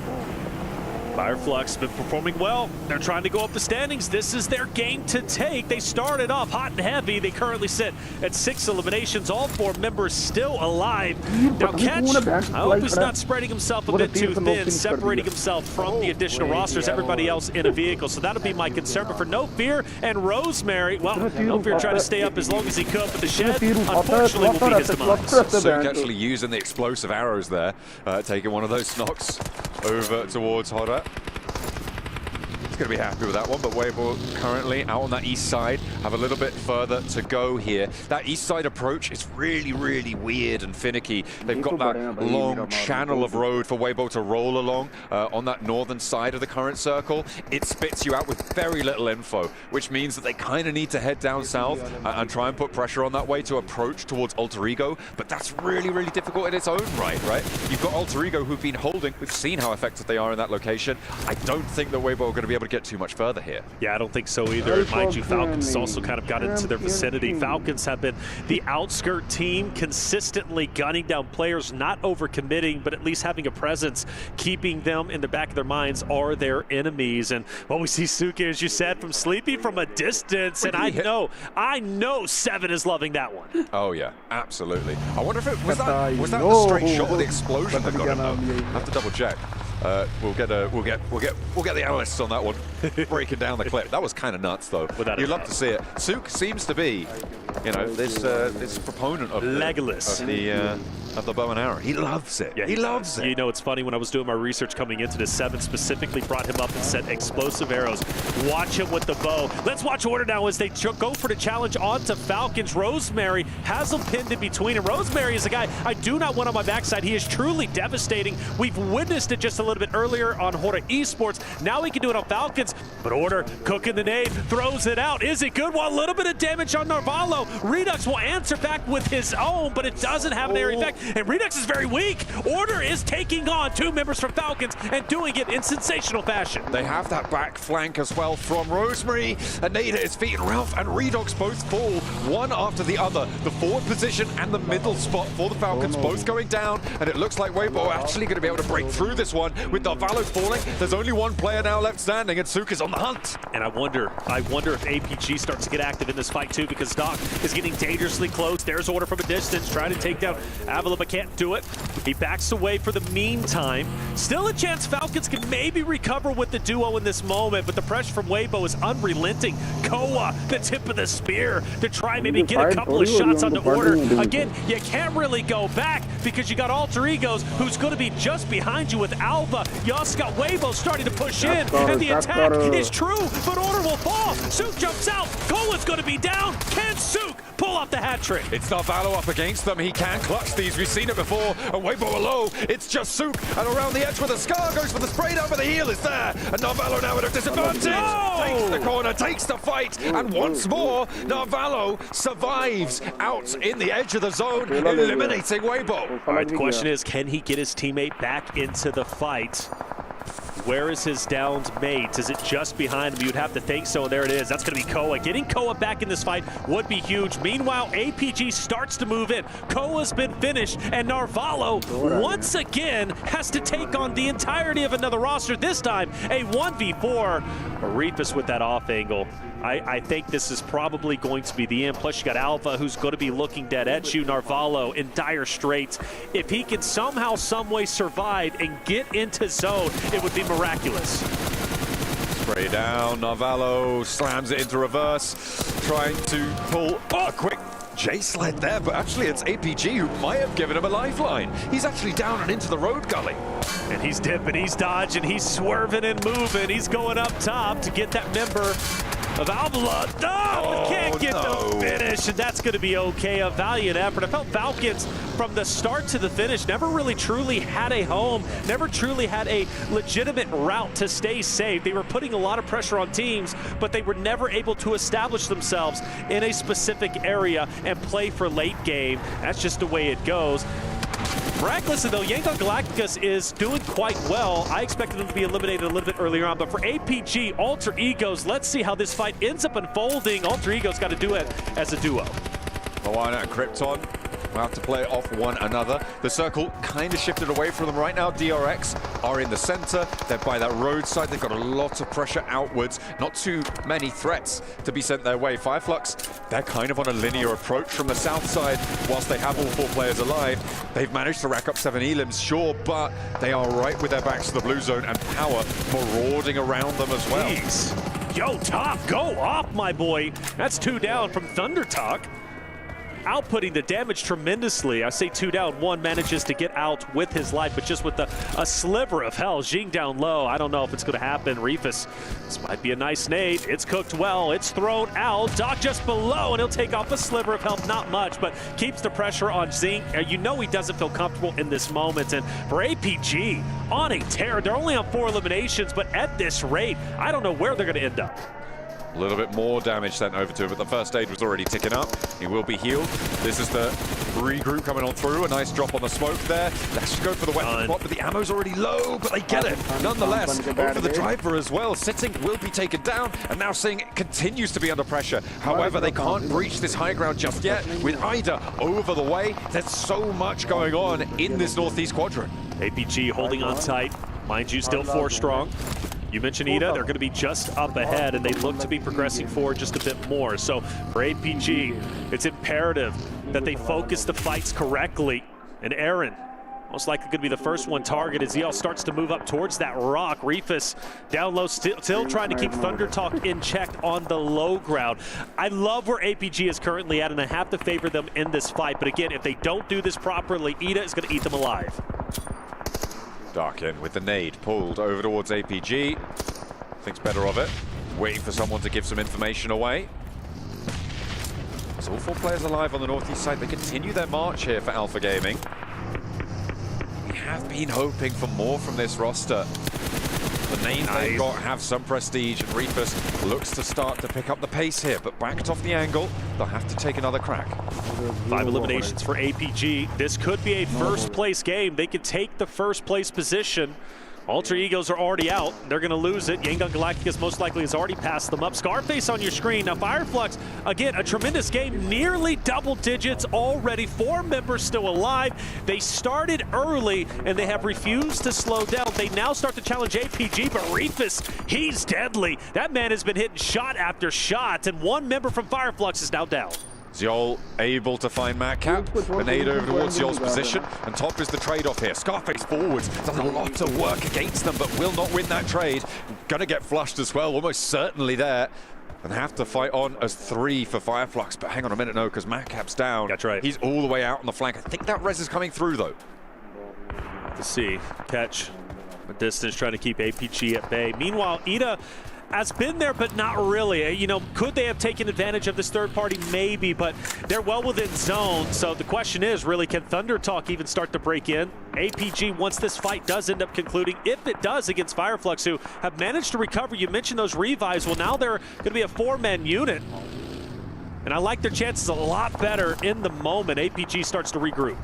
Fireflux been performing well. They're trying to go up the standings. This is their game to take. They started off hot and heavy. They currently sit at 6 eliminations. All 4 members still alive. Now Catch, I hope he's not spreading himself a bit too thin, separating himself from the additional rosters, everybody else in a vehicle. So that'll be my concern. But for No Fear and Rosemary, well, No Fear tried to stay up as long as he could, but the shed, unfortunately, will be his demise. Sook actually using the explosive arrows there, taking one of those knocks over towards Hodder. He's going to be happy with that one, but Weibo currently out on that east side, have a little bit further to go here. That east side approach is really, really weird and finicky. They've got that long channel of road for Weibo to roll along on that northern side of the current circle. It spits you out with very little info, which means that they kind of need to head down south and try and put pressure on that way to approach towards Alter Ego, but that's really, really difficult in its own right? You've got Alter Ego who've been holding. We've seen how effective they are in that location. I don't think that Weibo are going to be able to get too much further here. Yeah, I don't think so either. Mind you, Falcons also kind of got into their vicinity. Falcons have been the outskirt team, consistently gunning down players, not overcommitting, but at least having a presence, keeping them in the back of their minds are their enemies. And well, we see Suke, as you said, from Sleepy from a distance, and I know 7 is loving that one. Oh yeah, absolutely. I wonder if it was that the straight shot of the explosion that got him though. I have to double check. We'll get the analysts on that one, breaking down the clip. That was kind of nuts, though. You'd love to see it. Sook seems to be, you know, this proponent of Legolas of the bow and arrow. He loves it. Yeah, he loves it. You know, it's funny, when I was doing my research coming into this, 7 specifically brought him up and said explosive arrows. Watch him with the bow. Let's watch Order now as they go for the challenge onto Falcons. Rosemary has him pinned in between, and Rosemary is a guy I do not want on my backside. He is truly devastating. We've witnessed it just a little bit earlier on Hora Esports. Now he can do it on Falcons, but Order cooking the nade, throws it out. Is it good? Well, a little bit of damage on Narvalo. Redux will answer back with his own, but it doesn't have an area effect. and Redux is very weak. Order is taking on 2 members from Falcons and doing it in sensational fashion. They have that back flank as well from Rosemary. Anita is feet, and Ralph and Redox both fall, one after the other. The forward position and the middle spot for the Falcons both going down, and it looks like Weibo are actually going to be able to break through this one. With Narvalo falling, there's only one player now left standing, and Suk is on the hunt. And I wonder if APG starts to get active in this fight too, because Doc is getting dangerously close. There's Order from a distance, trying to take down Avila, but can't do it. He backs away for the meantime. Still a chance Falcons can maybe recover with the duo in this moment, but the pressure from Weibo is unrelenting. Koa, the tip of the spear, to try and maybe get a couple of shots onto Order. Again, you can't really go back because you got Alter Egos, who's going to be just behind you with Alpha. You also got Weibo starting to push in, and the attack is true, but Order will fall. Suk jumps out. Koa's going to be down. Can Suk pull off the hat trick? It's Narvalo up against them. He can clutch these. We've seen it before. And Weibo are low. It's just Suk. And around the edge with the Scar goes for the spray down, but the heal is there. And Narvalo now at a disadvantage. Takes the corner, takes the fight. And once more, Narvalo survives out in the edge of the zone, eliminating Weibo. All right, the question is, can he get his teammate back into the fight? Where is his downs mate? Is it just behind him? You'd have to think so. There it is. That's going to be Koa. Getting Koa back in this fight would be huge. Meanwhile, APG starts to move in. Koa's been finished, and Narvalo once again has to take on the entirety of another roster. This time, a 1v4. Reefus with that off angle. I think this is probably going to be the end. Plus, you got Alpha, who's going to be looking dead at you. Narvalo in dire straits. If he can somehow, some way survive and get into zone, it would be miraculous. Spray down. Narvalo slams it into reverse, trying to pull a quick J-slide there, but actually it's APG who might have given him a lifeline. He's actually down and into the road gully. And he's dipping, he's dodging, he's swerving and moving. He's going up top to get that member of Avila. Oh, can't get the finish, and that's going to be okay. A valiant effort. I felt Falcons from the start to the finish never really truly had a home, never truly had a legitimate route to stay safe. They were putting a lot of pressure on teams, but they were never able to establish themselves in a specific area and play for late game. That's just the way it goes. Miraculously though, JALADxLIVE is doing quite well. I expected them to be eliminated a little bit earlier on, but for APG, Alter Egos, let's see how this fight ends up unfolding. Alter Egos got to do it as a duo. Moana and Krypton will have to play off one another. The circle kind of shifted away from them right now. DRX are in the center. They're by that roadside. They've got a lot of pressure outwards. Not too many threats to be sent their way. Fireflux, they're kind of on a linear approach from the south side. Whilst they have all 4 players alive, they've managed to rack up 7 elims, sure, but they are right with their backs to the blue zone, and Power marauding around them as well. Jeez. Yo, Top, go off, my boy. That's 2 down from Thunder Talk. Outputting the damage tremendously. I say 2 down, 1 manages to get out with his life, but just with a sliver of hell. Jing down low. I don't know if it's going to happen. Reefus, this might be a nice nade. It's cooked well. It's thrown out. Doc just below, and he'll take off a sliver of health. Not much, but keeps the pressure on Zing. You know he doesn't feel comfortable in this moment. And for APG, on a tear. They're only on 4 eliminations, but at this rate, I don't know where they're going to end up. A little bit more damage sent over to him, but the first aid was already ticking up. He will be healed. This is the regroup coming on through. A nice drop on the smoke there. Let's go for the weapon spot, but the ammo's already low, but they get it. Nonetheless, over the driver as well. Sitting will be taken down, and now Sing continues to be under pressure. However, they can't breach this high ground just yet. With Ida over the way, there's so much going on in this northeast quadrant. APG holding on tight. Mind you, still 4 strong. You mentioned Ida, they're going to be just up ahead, and they look to be progressing forward just a bit more. So for APG, it's imperative that they focus the fights correctly. And Aaron, most likely going to be the first one targeted. ZL starts to move up towards that rock. Reefus down low, still trying to keep Thunder Talk in check on the low ground. I love where APG is currently at, and I have to favor them in this fight. But again, if they don't do this properly, Ida is going to eat them alive. Dark in with the nade pulled over towards APG. Thinks better of it. Waiting for someone to give some information away. There's all 4 players alive on the northeast side. They continue their march here for Alpha Gaming. We have been hoping for more from this roster. The names they've got have some prestige, and Reefus looks to start to pick up the pace here, but backed off the angle, they'll have to take another crack. 5 eliminations for APG. This could be a first place game. They could take the first place position. Alter Egos are already out. They're going to lose it. Young Guns Galacticus most likely has already passed them up. Scarface on your screen. Now Fireflux, again, a tremendous game. Nearly double digits already. 4 members still alive. They started early, and they have refused to slow down. They now start to challenge APG, but Reefus, he's deadly. That man has been hitting shot after shot, and 1 member from Fireflux is now down. Zol able to find Madcap. Grenade over towards Zol's position, and top is the trade-off here. Scarface forwards, does a lot of work against them, but will not win that trade. Gonna get flushed as well, almost certainly there. And have to fight on as 3 for Fireflux, but hang on a minute, no, because Madcap's down. That's right. He's all the way out on the flank. I think that res is coming through, though. To see, catch a distance, trying to keep APG at bay. Meanwhile, Ida has been there, but not really. You know, could they have taken advantage of this third party? Maybe, but they're well within zone. So the question is, really, can Thunder Talk even start to break in? APG, once this fight does end up concluding, if it does against Fireflux, who have managed to recover, you mentioned those revives, well, now they're going to be a 4-man unit. And I like their chances a lot better in the moment APG starts to regroup.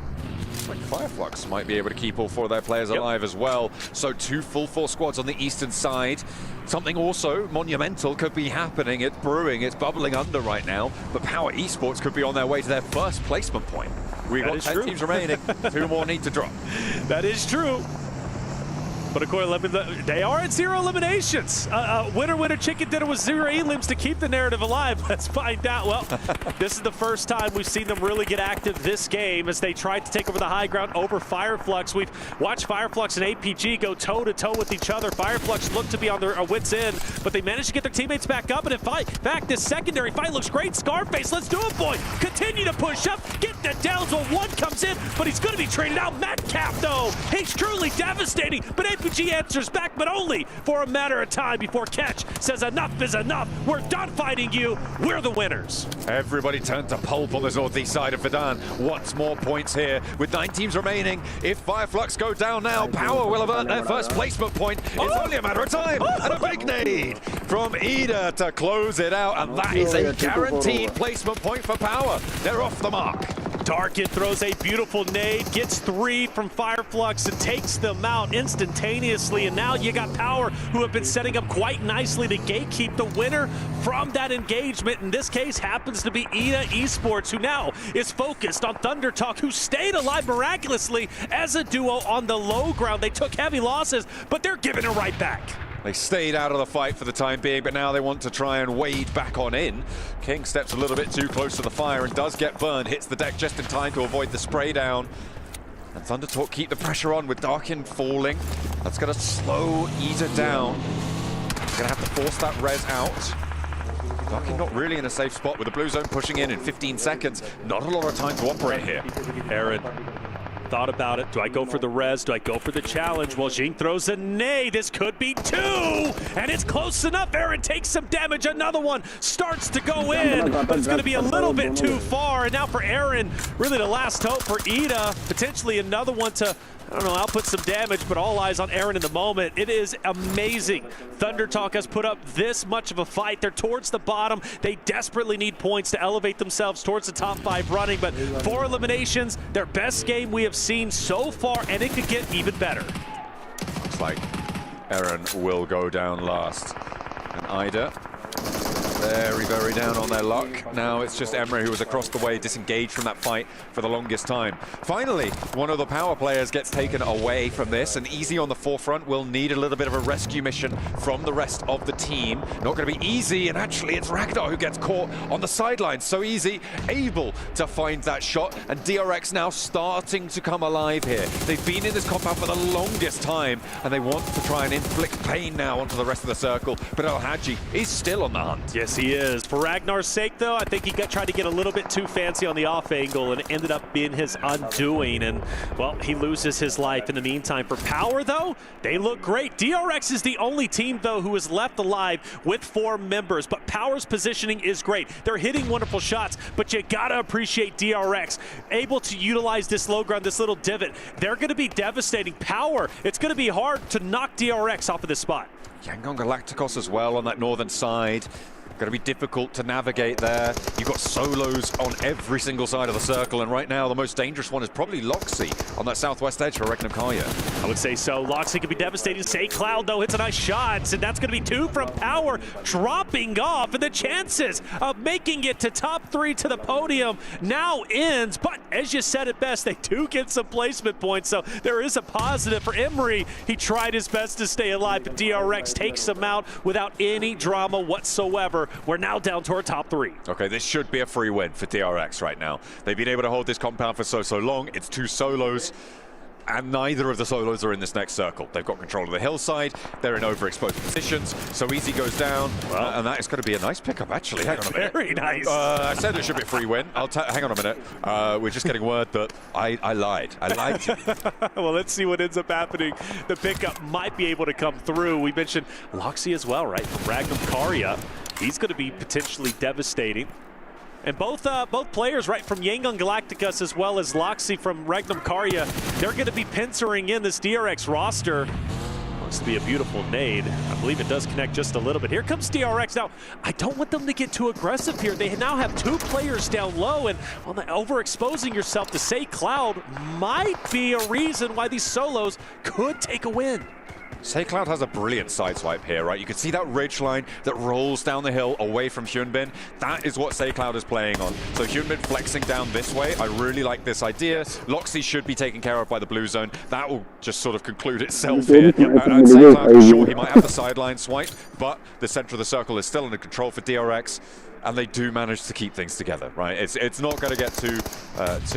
Like Fireflux might be able to keep all 4 of their players alive as well. So 2 full force squads on the eastern side. Something also monumental could be happening. It's brewing, it's bubbling under right now. But Power Esports could be on their way to their first placement point. We've got 10 teams remaining. 2 more need to drop. That is true. But of course, they are at 0 eliminations. Winner, chicken dinner with 0 elims to keep the narrative alive. Let's find out. Well, this is the first time we've seen them really get active this game as they tried to take over the high ground over Fireflux. We've watched Fireflux and APG go toe-to-toe with each other. Fireflux looked to be on their wits' end, but they managed to get their teammates back up. And in fact, this secondary fight looks great. Scarface, let's do it, boy. Continue to push up. Get the downs when 1 comes in, but he's going to be traded out. Madcap, though. He's truly devastating, but APG answers back, but only for a matter of time before Catch says enough is enough. We're done fighting you. We're the winners. Everybody turned to pulp on this northeast side of Verdan. What's more points here with 9 teams remaining? If Fireflux go down now, Power will have earned their first placement point. It's only a matter of time. And a big nade from Ida to close it out. And that is a guaranteed placement point for Power. They're off the mark. Darkin throws a beautiful nade, gets 3 from Fireflux and takes them out instantaneously. And now you got Power, who have been setting up quite nicely to gatekeep the winner from that engagement. In this case, happens to be Ida Esports, who now is focused on Thunder Talk, who stayed alive miraculously as a duo on the low ground. They took heavy losses, but they're giving it right back. They stayed out of the fight for the time being, but now they want to try and wade back on in. King steps a little bit too close to the fire and does get burned, hits the deck just in time to avoid the spray down. And Thunder Talk keep the pressure on with Darkin falling. That's going to slow Ida down. Going to have to force that res out. Darkin not really in a safe spot with the blue zone pushing in 15 seconds. Not a lot of time to operate here. Aaron thought about it. Do I go for the res? Do I go for the challenge? Well, Jing throws a nay. This could be 2, and it's close enough. Aaron takes some damage. Another one starts to go in, but it's going to be a little bit too far. And now for Aaron, really the last hope for Ida. Potentially another one to, I don't know, output some damage, but all eyes on Aaron in the moment. It is amazing. Thunder Talk has put up this much of a fight. They're towards the bottom. They desperately need points to elevate themselves towards the top 5 running, but 4 eliminations, their best game we have seen so far, and it could get even better. Looks like Aaron will go down last. And Ida, very, very down on their luck. Now it's just Emre who was across the way, disengaged from that fight for the longest time. Finally, one of the Power players gets taken away from this, and Easy on the forefront will need a little bit of a rescue mission from the rest of the team. Not going to be easy, and actually it's Ragnar who gets caught on the sidelines. So Easy able to find that shot, and DRX now starting to come alive here. They've been in this compound for the longest time, and they want to try and inflict pain now onto the rest of the circle, but El Hadji is still on the hunt. Yes, Yes, he is. For Ragnar's sake, though, I think he tried to get a little bit too fancy on the off angle, and it ended up being his undoing. And, well, he loses his life in the meantime. For Power, though, they look great. DRX is the only team, though, who is left alive with 4 members. But Power's positioning is great. They're hitting wonderful shots, but you gotta appreciate DRX. Able to utilize this low ground, this little divot. They're gonna be devastating. Power, it's gonna be hard to knock DRX off of this spot. Yangon Galacticos as well on that northern side. Going to be difficult to navigate there. You've got solos on every single side of the circle, and right now the most dangerous one is probably Loxy on that southwest edge for Regnum Karya. I would say so. Loxy could be devastating. Say Cloud, though, hits a nice shot, and that's going to be 2 from Power, dropping off, and the chances of making it to top 3 to the podium now ends. But as you said it best, they do get some placement points, so there is a positive for Emery. He tried his best to stay alive, but DRX takes him out without any drama whatsoever. We're now down to our top 3. Okay, this should be a free win for DRX right now. They've been able to hold this compound for so long. It's 2 solos, and neither of the solos are in this next circle. They've got control of the hillside. They're in overexposed positions. So Easy goes down, and that is going to be a nice pickup, actually. Hang on a minute. Very nice. I said it should be a free win. Hang on a minute. We're just getting word that I lied. I lied to you. Well, let's see what ends up happening. The pickup might be able to come through. We mentioned Loxy as well, right? From Regnum Karya. He's going to be potentially devastating. And both players, right, from Yangon Galacticos as well as Loxy from Regnum Karya, they're going to be pincering in this DRX roster. Looks to be a beautiful nade. I believe it does connect just a little bit. Here comes DRX. Now, I don't want them to get too aggressive here. They now have 2 players down low, and well, overexposing yourself to Say Cloud might be a reason why these solos could take a win. Say Cloud has a brilliant sideswipe here, right? You can see that ridge line that rolls down the hill away from Hyunbin. That is what Say Cloud is playing on. So Hyunbin flexing down this way. I really like this idea. Loxy should be taken care of by the blue zone. That will just sort of conclude itself here. And Say Cloud, sure, he might have the sideline swipe, but the center of the circle is still under control for DRX. And they do manage to keep things together, right? It's not going to get too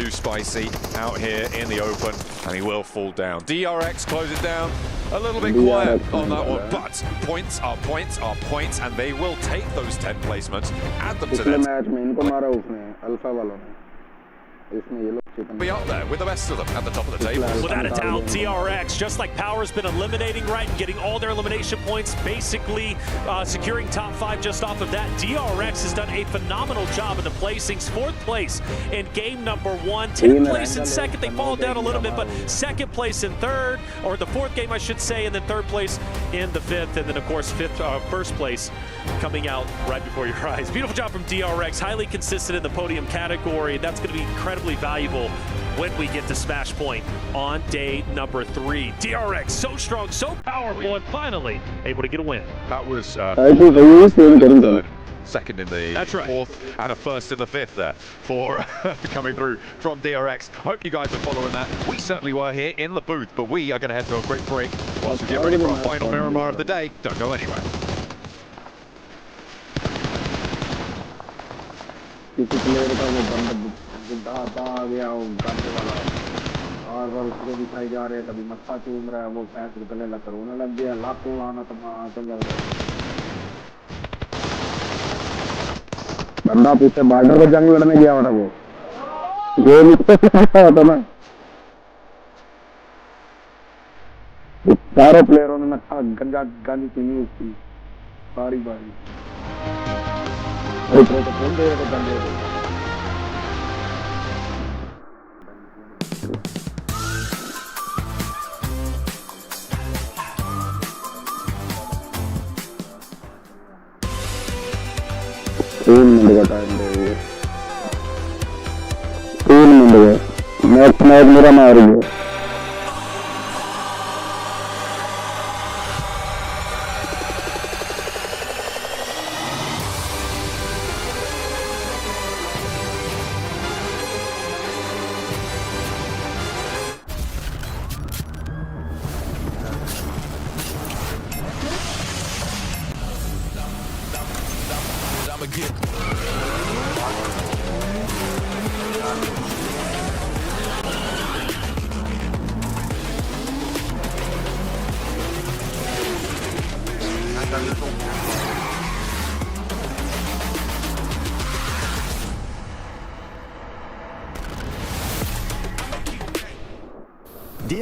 spicy out here in the open, and he will fall down. DRX close it down. A little bit quiet on that one, but points are points are points, and they will take those 10 placements, add them to them. Be up there with the best of them at the top of the table. Without a doubt, DRX, just like Power's been eliminating, right, and getting all their elimination points, basically securing top 5 just off of that. DRX has done a phenomenal job in the placings. 4th place in game number 1, 10th place in 2nd. They fall down a little bit, but 2nd place in 3rd, or the 4th game, I should say, and then 3rd place in the 5th, and then of course 1st place coming out right before your eyes. Beautiful job from DRX, highly consistent in the podium category. That's going to be incredibly valuable when we get to Smash Point on day number 3. DRX so strong, so powerful, and finally able to get a win. That was third, 2nd in the 4th, and a 1st in the 5th there for coming through from DRX. Hope you guys are following that. We certainly were here in the booth, but we are going to head to a quick break whilst we get ready for our final Miramar of the day. Don't go anywhere. आ गया वो गाने वाला और उसको दिखाई जा रहे हैं कभी मत्था चूम रहा है वो पैंट गले लग कर रोने लग गया लातों लाना बंदा पीछे बॉर्डर पर जंग लड़ने गया होता वो होता ना सारे प्लेयरों ने नखा गंजा गानी पीनी उसकी बारी बारी तो फोन दे रहे थे मैच मेरा मार गया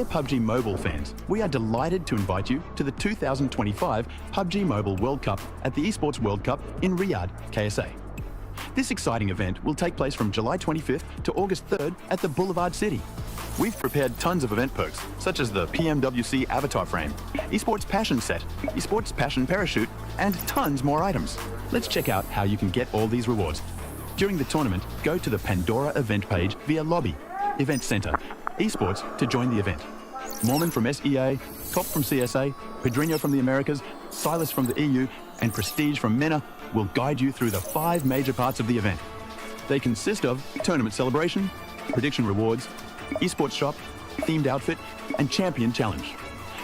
PUBG Mobile fans, we are delighted to invite you to the 2025 PUBG Mobile World Cup at the Esports World Cup in Riyadh, KSA. This exciting event will take place from July 25th to August 3rd at the Boulevard City. We've prepared tons of event perks, such as the PMWC avatar frame, Esports Passion set, Esports Passion parachute, and tons more items. Let's check out how you can get all these rewards. During the tournament, go to the Pandora event page via Lobby, Event Center, Esports to join the event. Mormon from SEA, Top from CSA, Pedrinho from the Americas, Silas from the EU, and Prestige from MENA will guide you through the 5 major parts of the event. They consist of tournament celebration, prediction rewards, esports shop, themed outfit, and champion challenge.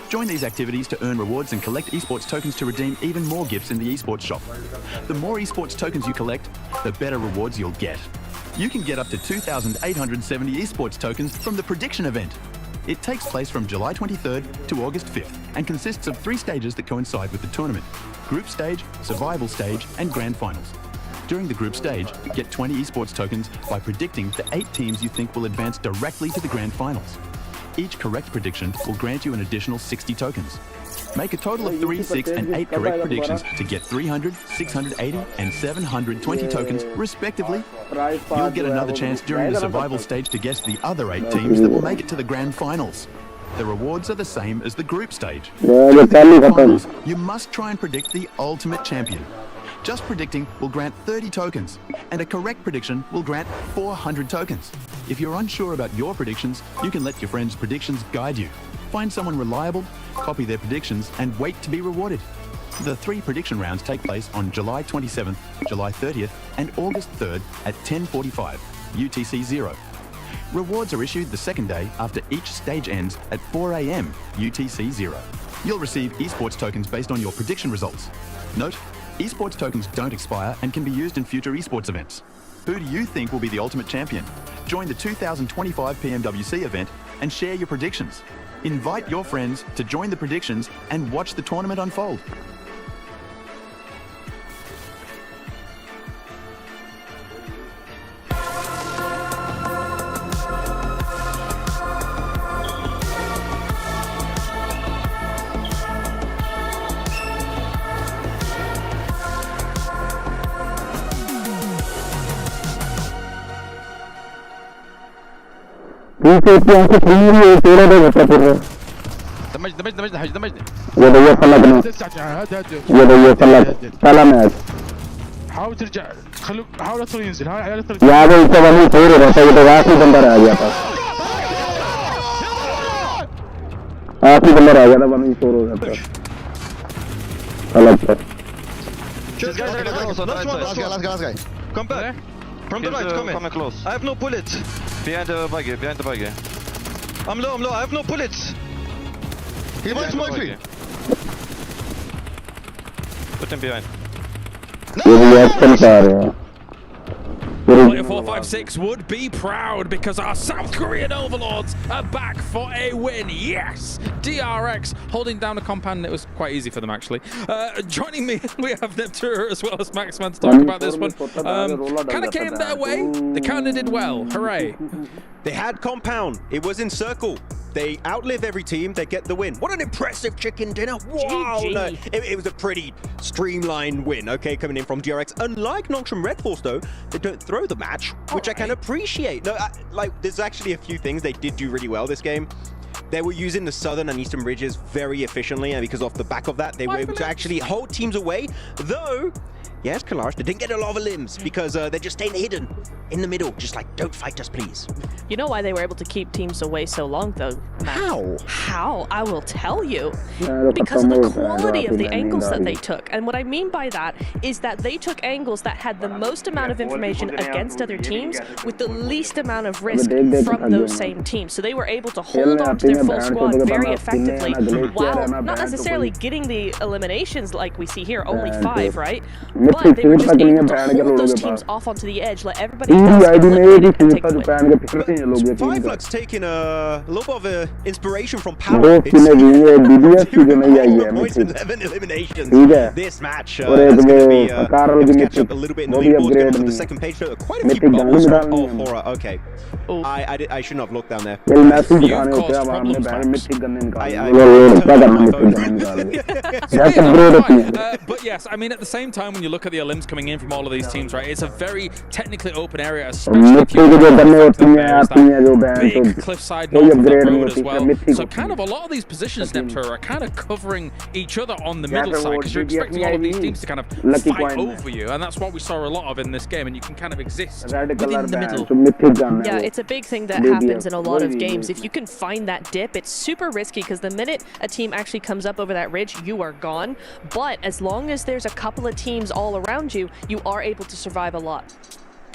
Join these activities to earn rewards and collect esports tokens to redeem even more gifts in the esports shop. The more esports tokens you collect, the better rewards you'll get. You can get up to 2,870 esports tokens from the prediction event. It takes place from July 23rd to August 5th and consists of 3 stages that coincide with the tournament: group stage, survival stage, and grand finals. During the group stage, get 20 esports tokens by predicting the 8 teams you think will advance directly to the grand finals. Each correct prediction will grant you an additional 60 tokens. Make a total of 3, 6, and 8 correct predictions to get 300, 680, and 720 tokens, respectively. You'll get another chance during the survival stage to guess the other 8 teams that will make it to the grand finals. The rewards are the same as the group stage. In the grand finals, you must try and predict the ultimate champion. Just predicting will grant 30 tokens, and a correct prediction will grant 400 tokens. If you're unsure about your predictions, you can let your friends' predictions guide you. Find someone reliable, copy their predictions, and wait to be rewarded. The 3 prediction rounds take place on July 27th, July 30th, and August 3rd at 10:45 UTC 0. Rewards are issued the second day after each stage ends at 4 AM UTC 0. You'll receive esports tokens based on your prediction results. Note, esports tokens don't expire and can be used in future esports events. Who do you think will be the ultimate champion? Join the 2025 PMWC event and share your predictions. Invite your friends to join the predictions and watch the tournament unfold. دمجني سلام حاول ترجع حاول ادخل ينزل هاي عيال ادخل يا ابو انت بني صغير بس واقف بندر आ गया था आखिरी बंदर आ गया था बनी शोर हो गया था अलग Last guy. come back from the right come close I have no bullets Behind the buggy. I'm low I have no bullets He wants to smoke me. Put him behind. Player 456 would be proud because our South Korean overlords are back for a win. Yes! DRX holding down a compound. It was quite easy for them, actually. Joining me, we have Neptura as well as Maxman to talk about this one. Kind of came their way. They kind of did well. Hooray. They had compound. It was in circle. They outlive every team, they get the win. What an impressive chicken dinner. Wow. No, it was a pretty streamlined win, okay, coming in from DRX. Unlike Nongshim Red Force, though, they don't throw the match, which I can appreciate. No, there's actually a few things they did do really well this game. They were using the southern and eastern ridges very efficiently, and because off the back of that, they were able to actually hold teams away. Though, yes, Kalash, they didn't get a lot of limbs because they're just staying hidden in the middle, just like, don't fight us, please. You know why they were able to keep teams away so long, though, Matt? How? I will tell you. Because of the quality of the angles that they took. And what I mean by that is that they took angles that had the most amount of information against other teams with the least amount of risk from those same teams. So they were able to hold on to their full squad very effectively while not necessarily getting the eliminations like we see here, only 5, right? But they were just able to hold those teams off onto the edge, let everybody else get eliminated and take the win. Fireflux taking a little bit of inspiration from Power. It's 11 eliminations. This match is going to be catch up a little bit in the leaderboard. Going to the second page, so quite a few bubbles of horror. Okay. I shouldn't have looked down there. You, of course, problems, Max. But yes, I mean, at the same time, when you look at the elims coming in from all of these teams, right, it's a very technically open area, especially if you big cliffside north of the road as well. So kind of a lot of these positions, Neptune, are kind of covering each other on the middle side, because you're expecting all of these teams to kind of fight over you, and that's what we saw a lot of in this game, and you can kind of exist within the middle. Yeah, it's a big thing that happens in a lot of games. If you can find that dip, it's super risky, because the minute a team actually comes up over that ridge, you are gone. But as long as there's a couple of teams all around you, you are able to survive a lot.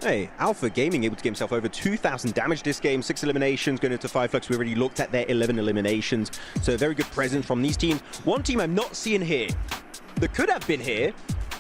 Hey, Alpha Gaming able to get himself over 2,000 damage this game, 6 eliminations, going into 5 flux. We already looked at their 11 eliminations, so a very good presence from these teams. One team I'm not seeing here, that could have been here,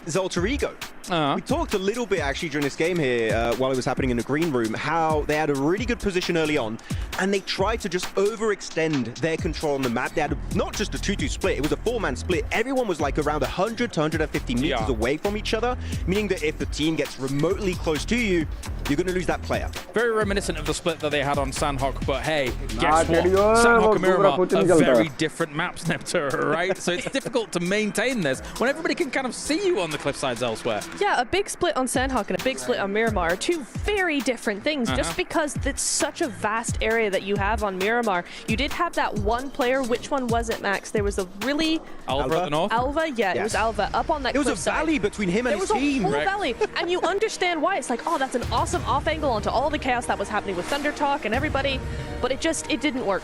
is Alter Ego. We talked a little bit actually during this game here, while it was happening in the green room, how they had a really good position early on, and they tried to just overextend their control on the map. They had not just a 2-2 split, it was a 4-man split. Everyone was like around 100 to 150 meters away from each other, meaning that if the team gets remotely close to you, you're going to lose that player. Very reminiscent of the split that they had on Sandhawk, but hey, guess what? Sandhawk and Miramar are very different maps, Neptune, right? So it's difficult to maintain this when everybody can kind of see you on the cliffsides elsewhere. Yeah, a big split on Sandhawk and a big split on Miramar are two very different things, just because it's such a vast area that you have on Miramar. You did have that one player, which one was it, Max? There was a really... Alva at the north? Alva, yeah, it was Alva, up on that cliffside. There was a valley between him and his team. There was a whole valley, and you understand why. It's like, oh, that's an awesome off angle onto all the chaos that was happening with Thunder Talk and everybody, but it didn't work.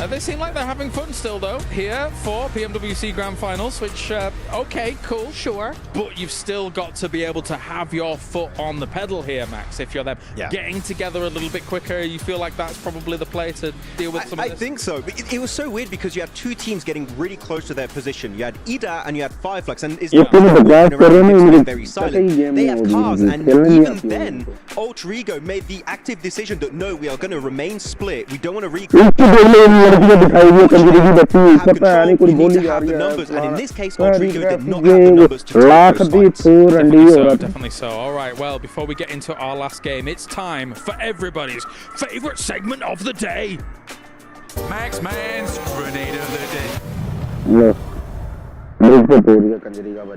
They seem like they're having fun still, though, here for PMWC Grand Finals, which, okay, cool, sure. But you've still got to be able to have your foot on the pedal here, Max, if you're them. Getting together a little bit quicker, you feel like that's probably the play to deal with some of this? I think so. But it was so weird because you had two teams getting really close to their position. You had Ida and you had Fireflux, and it's very silent. They have cars, and even then, Alter Ego made the active decision that no, we are going to remain split. We don't want to regroup. We need to have the numbers, and in this case, Alter Ego did not have the numbers to take those fights. Definitely so. All right, well, before we get into our last game, it's time for everybody's favorite segment of the day. Max Man's Grenade of the Day.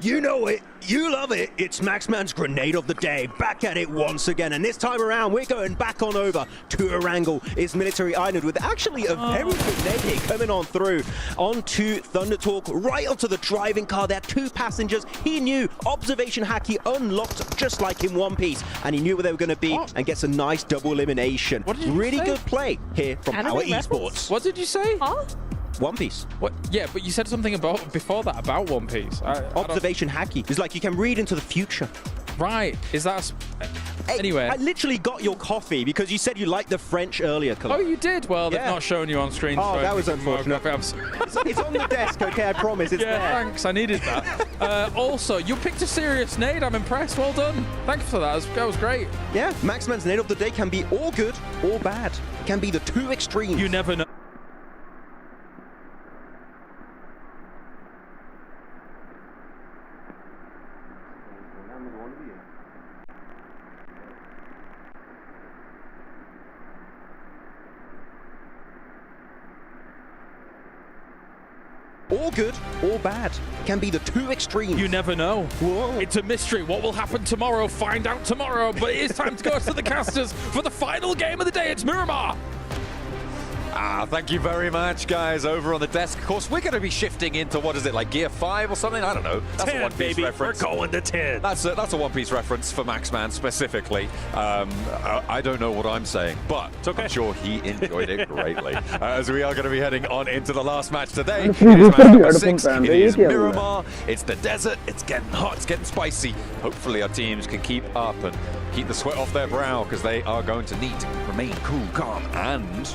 You know it, you love it. It's Maxman's Grenade of the Day, back at it once again, and this time around we're going back on over to Erangel, is Military Island, with actually a very good net hit coming on through onto Thunder Talk, right onto the driving car. There are 2 passengers. He knew observation hacky unlocked just like in One Piece, and he knew where they were going to be and gets a nice double elimination. Really good play here from Power Esports. What did you say? Huh? One Piece. What? Yeah, but you said something about before that about One Piece. Observation hacky. It's like you can read into the future. Right. Is that... Anyway. I literally got your coffee because you said you liked the French earlier, Colin. Oh, you did? Well, they've not shown you on screen. Oh, so that was unfortunate. It's on the desk, okay? I promise. It's there. Thanks. I needed that. Also, you picked a serious nade. I'm impressed. Well done. Thanks for that. That was great. Yeah, Maxman's nade of the day can be all good or bad. It can be the 2 extremes. You never know. All good or bad. It can be the 2 extremes. You never know. Whoa. It's a mystery. What will happen tomorrow? Find out tomorrow. But it is time to go to the casters for the final game of the day. It's Miramar. Thank you very much, guys, over on the desk. Of course, we're going to be shifting into, what is it, like Gear 5 or something? I don't know. That's 10, a One Piece baby. reference. We're going to 10. That's a One Piece reference for Maxman specifically. I don't know what I'm saying, but okay. I'm sure he enjoyed it greatly. As we are going to be heading on into the last match today. It is match number 6. It is Miramar. It's the desert. It's getting hot. It's getting spicy. Hopefully our teams can keep up and keep the sweat off their brow, because they are going to need to remain cool, calm, and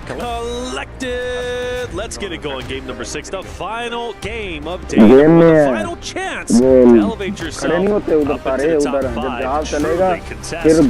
collected. Let's get it going. Game number 6, the final game of day. The final chance to elevate yourself up into the top 5. Truly contest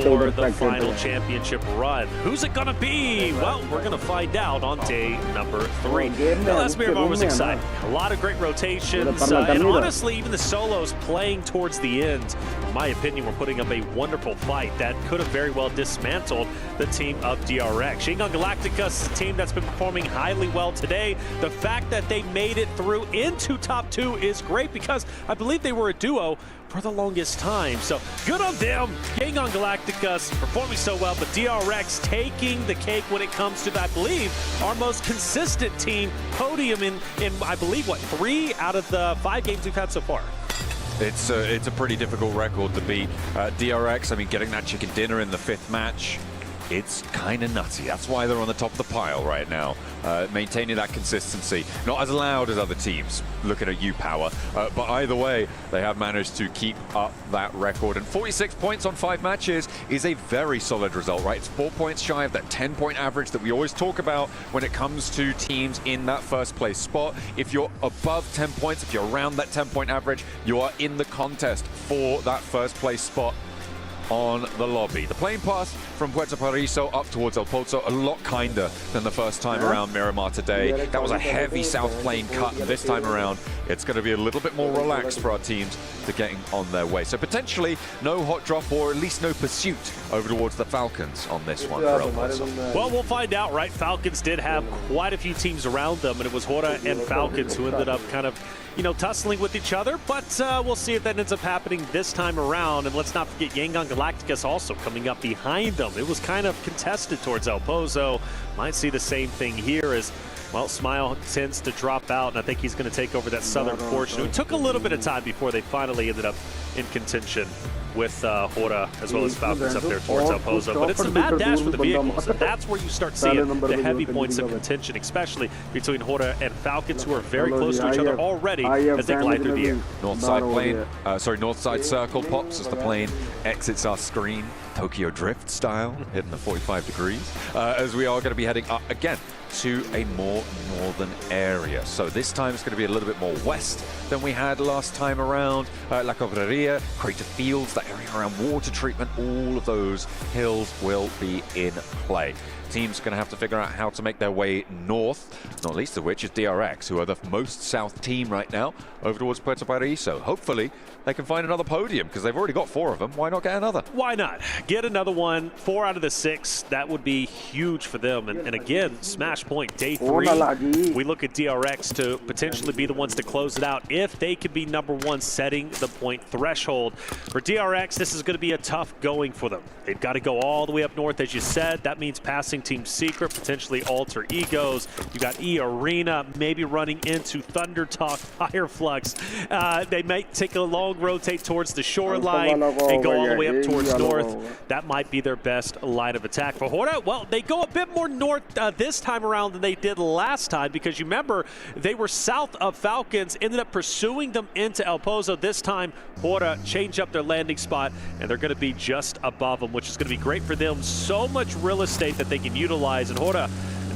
for the final championship run. Who's it gonna be? Well, we're gonna find out on day number 3. Now, last Miramar was exciting. A lot of great rotations, and honestly, even the solos playing towards the end, in my opinion, were putting up a wonderful fight that could have very well dismantled the team of DRX. Galacticus, a team that's been performing highly well today. The fact that they made it through into top 2 is great because I believe they were a duo for the longest time. So good on them, getting on Galacticus, performing so well, but DRX taking the cake when it comes to, I believe, our most consistent team podium in I believe, what, 3 out of the 5 games we've had so far. It's a pretty difficult record to beat. DRX, I mean, getting that chicken dinner in the 5th match, it's kind of nutty. That's why they're on the top of the pile right now, maintaining that consistency. Not as loud as other teams, looking at U-Power, but either way, they have managed to keep up that record. And 46 points on 5 matches is a very solid result, right? It's 4 points shy of that 10-point average that we always talk about when it comes to teams in that first place spot. If you're above 10 points, if you're around that 10-point average, you are in the contest for that first place spot on the lobby. The plane path from Puerto Paraiso up towards El Pozo, a lot kinder than the first time around Miramar today. That was a heavy south plane cut. This time around, it's going to be a little bit more relaxed for our teams to getting on their way. So potentially no hot drop or at least no pursuit over towards the Falcons on this one for El Pozo. Well, we'll find out, right? Falcons did have quite a few teams around them, and it was Hora and Falcons who ended up kind of, you know, tussling with each other, but we'll see if that ends up happening this time around. And let's not forget Yangon Galacticus also coming up behind them. It was kind of contested towards El Pozo. Might see the same thing here as, well, Smile tends to drop out, and I think he's going to take over that southern portion. It took a little bit of time before they finally ended up in contention with Hora as well as Falcons up there towards El Pozo. But it's a mad dash for the vehicles, and that's where you start seeing the heavy points of contention, especially between Hora and Falcons, who are very close to each other already as they glide through the air. North side plane, north side circle pops as the plane exits our screen, Tokyo Drift style, hitting the 45 degrees, as we are going to be heading up again to a more northern area. So this time it's going to be a little bit more west than we had last time around. La Cobreria, Crater Fields, that area around water treatment, all of those hills will be in play. Teams are going to have to figure out how to make their way north, not least of which is DRX, who are the most south team right now, over towards Puerto Paraiso. Hopefully, they can find another podium, because they've already got 4 of them. Why not get another? Why not? Get another one. 4 out of the 6. That would be huge for them. And again, smash point, day 3. We look at DRX to potentially be the ones to close it out if they could be number 1 setting the point threshold. For DRX, this is going to be a tough going for them. They've got to go all the way up north, as you said. That means passing Team Secret, potentially Alter Egos. You got E Arena, maybe running into Thunder Talk, Fireflux. They might take a long rotate towards the shoreline and go all the way up towards north. That might be their best line of attack. For Hora, well, they go a bit more north this time around than they did last time, because you remember they were south of Falcons, ended up pursuing them into El Pozo. This time, Hora change up their landing spot, and they're going to be just above them, which is going to be great for them. So much real estate that they can utilize, and Hora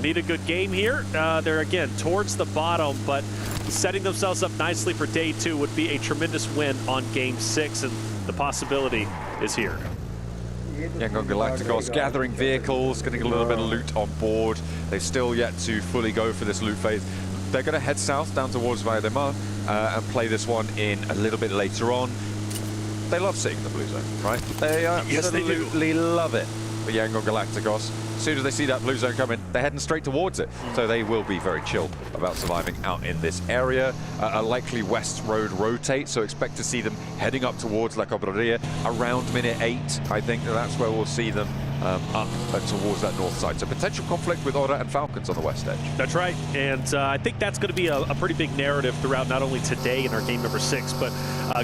need a good game here. They're again towards the bottom, but setting themselves up nicely for day 2 would be a tremendous win on game 6, and the possibility is here. Yangon Galacticos gathering vehicles, getting a little bit of loot on board. They've still yet to fully go for this loot phase. They're going to head south down towards Valle de Mar and play this one in a little bit later on. They love seeing the blue zone, right? They absolutely love it for Yangon Galacticos. As soon as they see that blue zone coming, they're heading straight towards it. So they will be very chill about surviving out in this area. A likely west road rotate, so expect to see them heading up towards La Cobreria around minute 8. I think that's where we'll see them up and towards that north side. So potential conflict with Hora and Falcons on the west edge. That's right, and I think that's going to be a pretty big narrative throughout not only today in our game number 6, but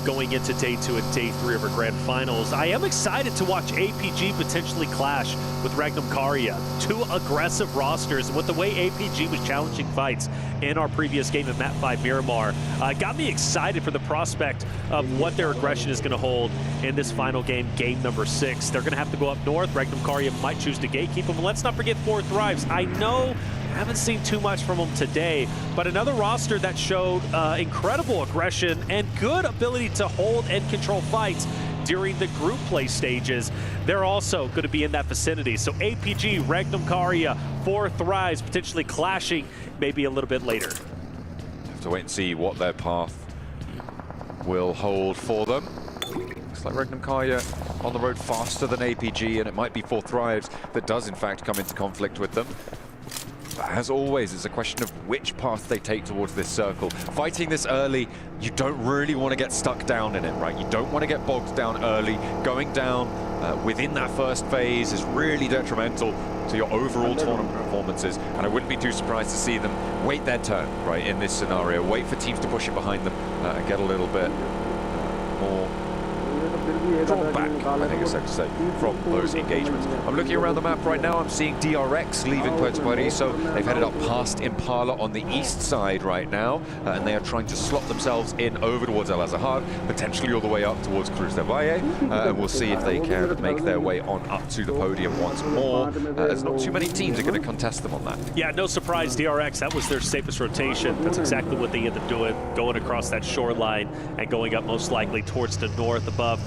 going into day 2 and day 3 of our grand finals. I am excited to watch APG potentially clash with Regnum Caria. 2 aggressive rosters, and with the way APG was challenging fights in our previous game at Map 5 Miramar, got me excited for the prospect of what their aggression is going to hold in this final game, game number 6. They're going to have to go up north. Regnum Caria might choose to gatekeep them. And let's not forget 4 Thrives. I know I haven't seen too much from them today, but another roster that showed incredible aggression and good ability to hold and control fights during the group play stages. They're also going to be in that vicinity. So APG, Regnum Caria, 4 Thrives potentially clashing maybe a little bit later. Have to wait and see what their path will hold for them. Looks like Regnum Karya on the road faster than APG, and it might be 4 Thrives that does in fact come into conflict with them. But as always, it's a question of which path they take towards this circle. Fighting this early, you don't really want to get stuck down in it, right? You don't want to get bogged down early. Going down within that first phase is really detrimental to your overall tournament performances, and I wouldn't be too surprised to see them wait their turn, right, in this scenario. Wait for teams to push it behind them and get a little bit more drawn back, I think it's safe to say, from those engagements. I'm looking around the map right now. I'm seeing DRX leaving Puerto Paraiso. They've headed up past Impala on the east side right now, and they are trying to slot themselves in over towards El Azahar, potentially all the way up towards Cruz del Valle, and we'll see if they can make their way on up to the podium once more. There's not too many teams that are going to contest them on that. Yeah, no surprise, DRX, that was their safest rotation. That's exactly what they ended up doing, going across that shoreline and going up most likely towards the north above.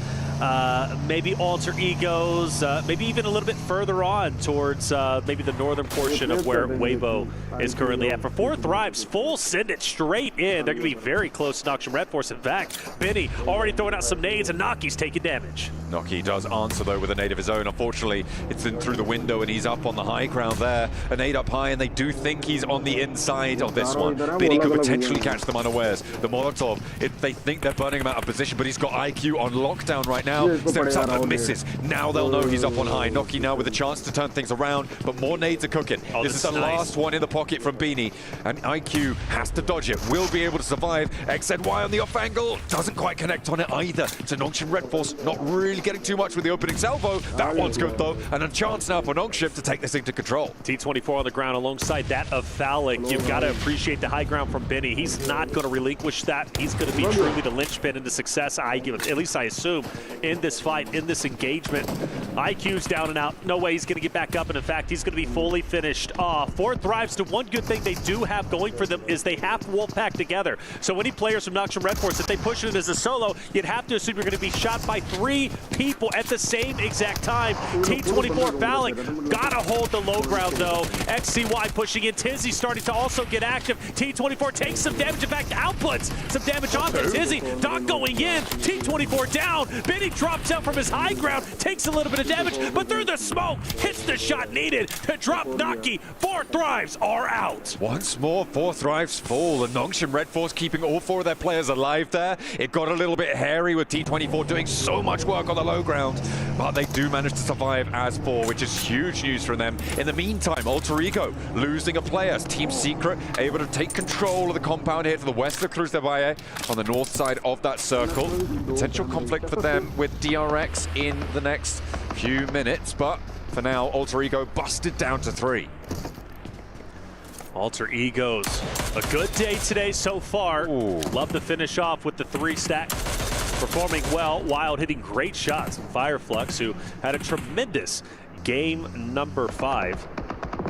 Maybe Alter Egos, maybe even a little bit further on towards maybe the northern portion of where Weibo is currently at. For 4 Thrives, full send it straight in. They're going to be very close to Noxian Red Force. In fact, Benny already throwing out some nades, and Naki's taking damage. Naki does answer, though, with a nade of his own. Unfortunately, it's in through the window, and he's up on the high ground there. A nade up high, and they do think he's on the inside of this one. Benny could potentially catch them unawares. The Molotov, they think they're burning him out of position, but he's got IQ on lockdown right now. Steps up and misses. Now they'll know he's up on high. Naki now with a chance to turn things around, but more nades are cooking. This is the last one in the pocket from Beanie, and IQ has to dodge it. Will be able to survive. XNY on the off angle. Doesn't quite connect on it either. To Noxian Red Force, not really getting too much with the opening salvo. That one's good though, and a chance now for Noxian to take this into control. T24 on the ground alongside that of Phallic. You've got to appreciate the high ground from Benny. He's not going to relinquish that. He's going to be truly the linchpin into success, at least I assume, in this fight, in this engagement. IQ's down and out. No way he's going to get back up, and in fact, he's going to be fully finished off. 4 Thrives, the one good thing they do have going for them is they have Wolfpack together. So any players from Noxian Red Force, if they push it as a solo, you'd have to assume you're going to be shot by 3 people at the same exact time. T24 Phallic got to hold the low ground though. XCY pushing in. Tizzy starting to also get active. T24 takes some damage. In fact, outputs some damage on the Tizzy. Doc going in. T24 down. Benny drops out from his high ground, takes a little bit of damage, but through the smoke, hits the shot needed to drop Naki. 4 Thrives are out. Once more, 4 Thrives fall, and Noxian Red Force keeping all 4 of their players alive there. It got a little bit hairy with T24 doing so much work on the low ground, but they do manage to survive as 4, which is huge news from them. In the meantime, Alter Ego losing a player. Team Secret able to take control of the compound here to the west of Cruz del Valle on the north side of that circle. Potential conflict for them with DRX in the next few minutes, but for now, Alter Ego busted down to 3. Alter Egos, a good day today so far. Ooh. Love to finish off with the 3 stack. Performing well, Wild hitting great shots. Fireflux, who had a tremendous game number 5.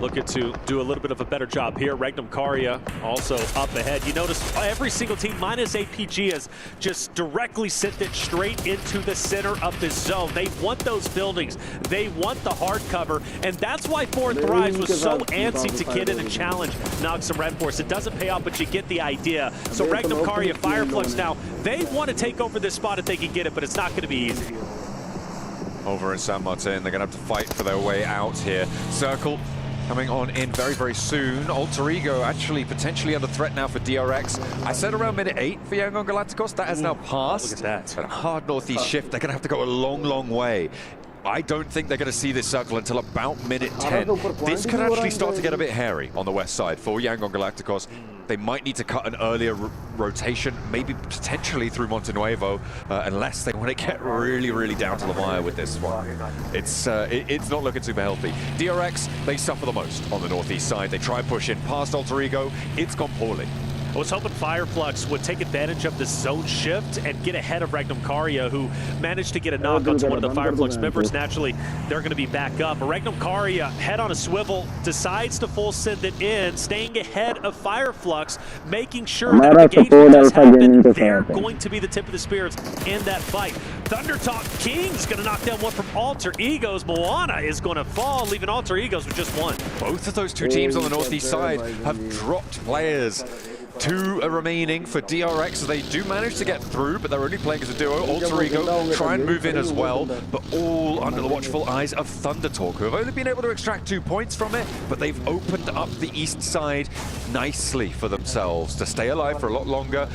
Looking to do a little bit of a better job here. Regnum Karya also up ahead. You notice every single team minus APG has just directly sent it straight into the center of this zone. They want those buildings. They want the hard cover. And that's why 4 Thrives was so antsy to get in and challenge Noxian Red Force. It doesn't pay off, but you get the idea. So Regnum Karya, Fireflux now, they want to take over this spot if they can get it, but it's not going to be easy. Over in San Martin, they're going to have to fight for their way out here. Circle coming on in very, very soon. Alter Ego actually potentially under threat now for DRX. I said around minute 8 for Yangon Galacticos. That has now passed. Look at that. And a hard northeast shift. They're going to have to go a long, long way. I don't think they're going to see this circle until about minute 10. This could actually start to get a bit hairy on the west side for Yangon Galacticos. They might need to cut an earlier rotation, maybe potentially through Montenuevo, unless they want to get really, really down to the wire with this one. It's not looking super healthy. DRX, they suffer the most on the northeast side. They try and push in past Alter Ego. It's gone poorly. I was hoping Fireflux would take advantage of this zone shift and get ahead of Regnum Karya, who managed to get a knock onto one of the Fireflux members. Naturally, they're going to be back up. But Regnum Karya, head on a swivel, decides to full send it in, staying ahead of Fireflux, making sure that the engagement does happen. They're going to be the tip of the spears in that fight. Thundertalk King's going to knock down one from Alter Egos. Moana is going to fall, leaving Alter Egos with just 1. Both of those 2 teams on the northeast side have dropped players. 2 are remaining for DRX. They do manage to get through, but they're only playing as a duo. Alter Ego try and move in as well, but all under the watchful eyes of TW who have only been able to extract 2 points from it, but they've opened up the east side nicely for themselves to stay alive for a lot longer.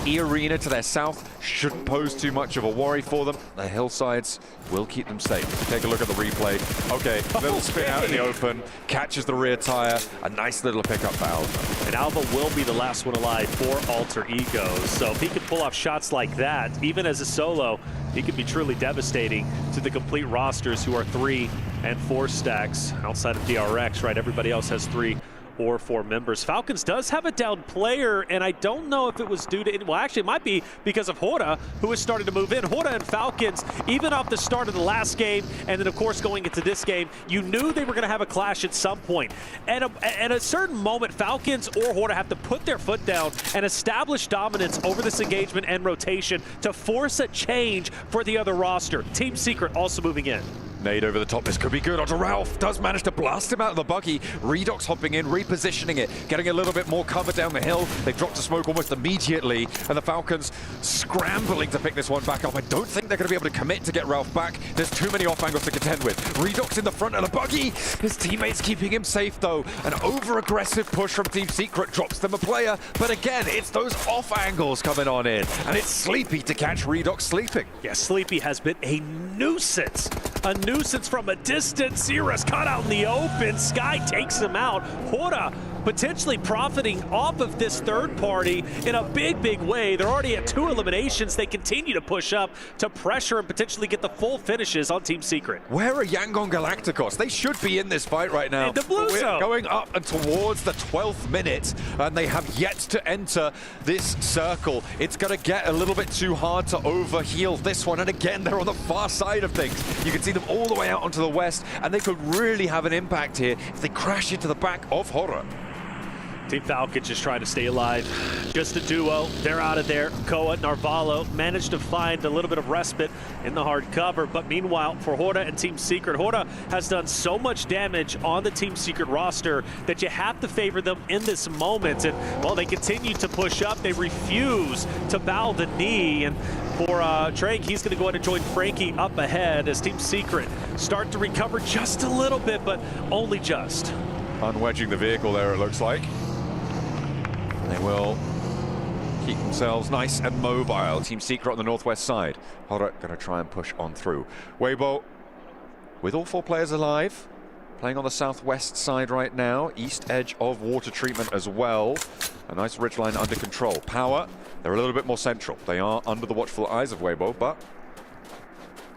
E-Arena to their south shouldn't pose too much of a worry for them. The hillsides will keep them safe. Take a look at the replay. Okay, little spin out in the open, catches the rear tire, a nice little pickup for Alpha. And Alpha will be the last one alive for Alter Ego. So if he can pull off shots like that, even as a solo, he could be truly devastating to the complete rosters who are 3 and 4 stacks outside of DRX, right? Everybody else has 3 or 4 members. Falcons does have a down player, and I don't know if it was due to, well, actually it might be because of Horda, who is starting to move in. Horda and Falcons, even off the start of the last game, and then of course going into this game, you knew they were going to have a clash at some point. At a certain moment, Falcons or Horda have to put their foot down and establish dominance over this engagement and rotation to force a change for the other roster. Team Secret also moving in. Nade over the top, this could be good. Onto Ralph, does manage to blast him out of the buggy. Redox hopping in, repositioning it, getting a little bit more cover down the hill. They've dropped to smoke almost immediately, and the Falcons scrambling to pick this one back up. I don't think they're going to be able to commit to get Ralph back. There's too many off angles to contend with. Redox in the front of the buggy. His teammates keeping him safe though. An over-aggressive push from Team Secret drops them a player, but again, it's those off angles coming on in, and it's Sleepy to catch Redox sleeping. Yeah, Sleepy has been a nuisance. A nuisance from a distance. Zera's caught out in the open. Sky takes him out. Horda potentially profiting off of this third party in a big way. They're already at 2 eliminations. They continue to push up to pressure and potentially get the full finishes on Team Secret. Where are Yangon Galacticos? They should be in this fight right now. In the blue zone. We're going up and towards the 12th minute, and they have yet to enter this circle. It's going to get a little bit too hard to overheal this one, and again, they're on the far side of things. You can see them all the way out onto the west, and they could really have an impact here if they crash into the back of Horror. Team Falcon just trying to stay alive. Just a duo. They're out of there. Koa, Narvalo managed to find a little bit of respite in the hard cover. But meanwhile, for Horda and Team Secret, Horda has done so much damage on the Team Secret roster that you have to favor them in this moment. And while they continue to push up, they refuse to bow the knee. And for Drake, he's going to go ahead and join Frankie up ahead as Team Secret start to recover just a little bit, but only just. Unwedging the vehicle there, it looks like. They will keep themselves nice and mobile. Team Secret on the northwest side. Horror going to try and push on through. Weibo, with all 4 players alive, playing on the southwest side right now. East edge of water treatment as well. A nice ridgeline under control. Power, they're a little bit more central. They are under the watchful eyes of Weibo, but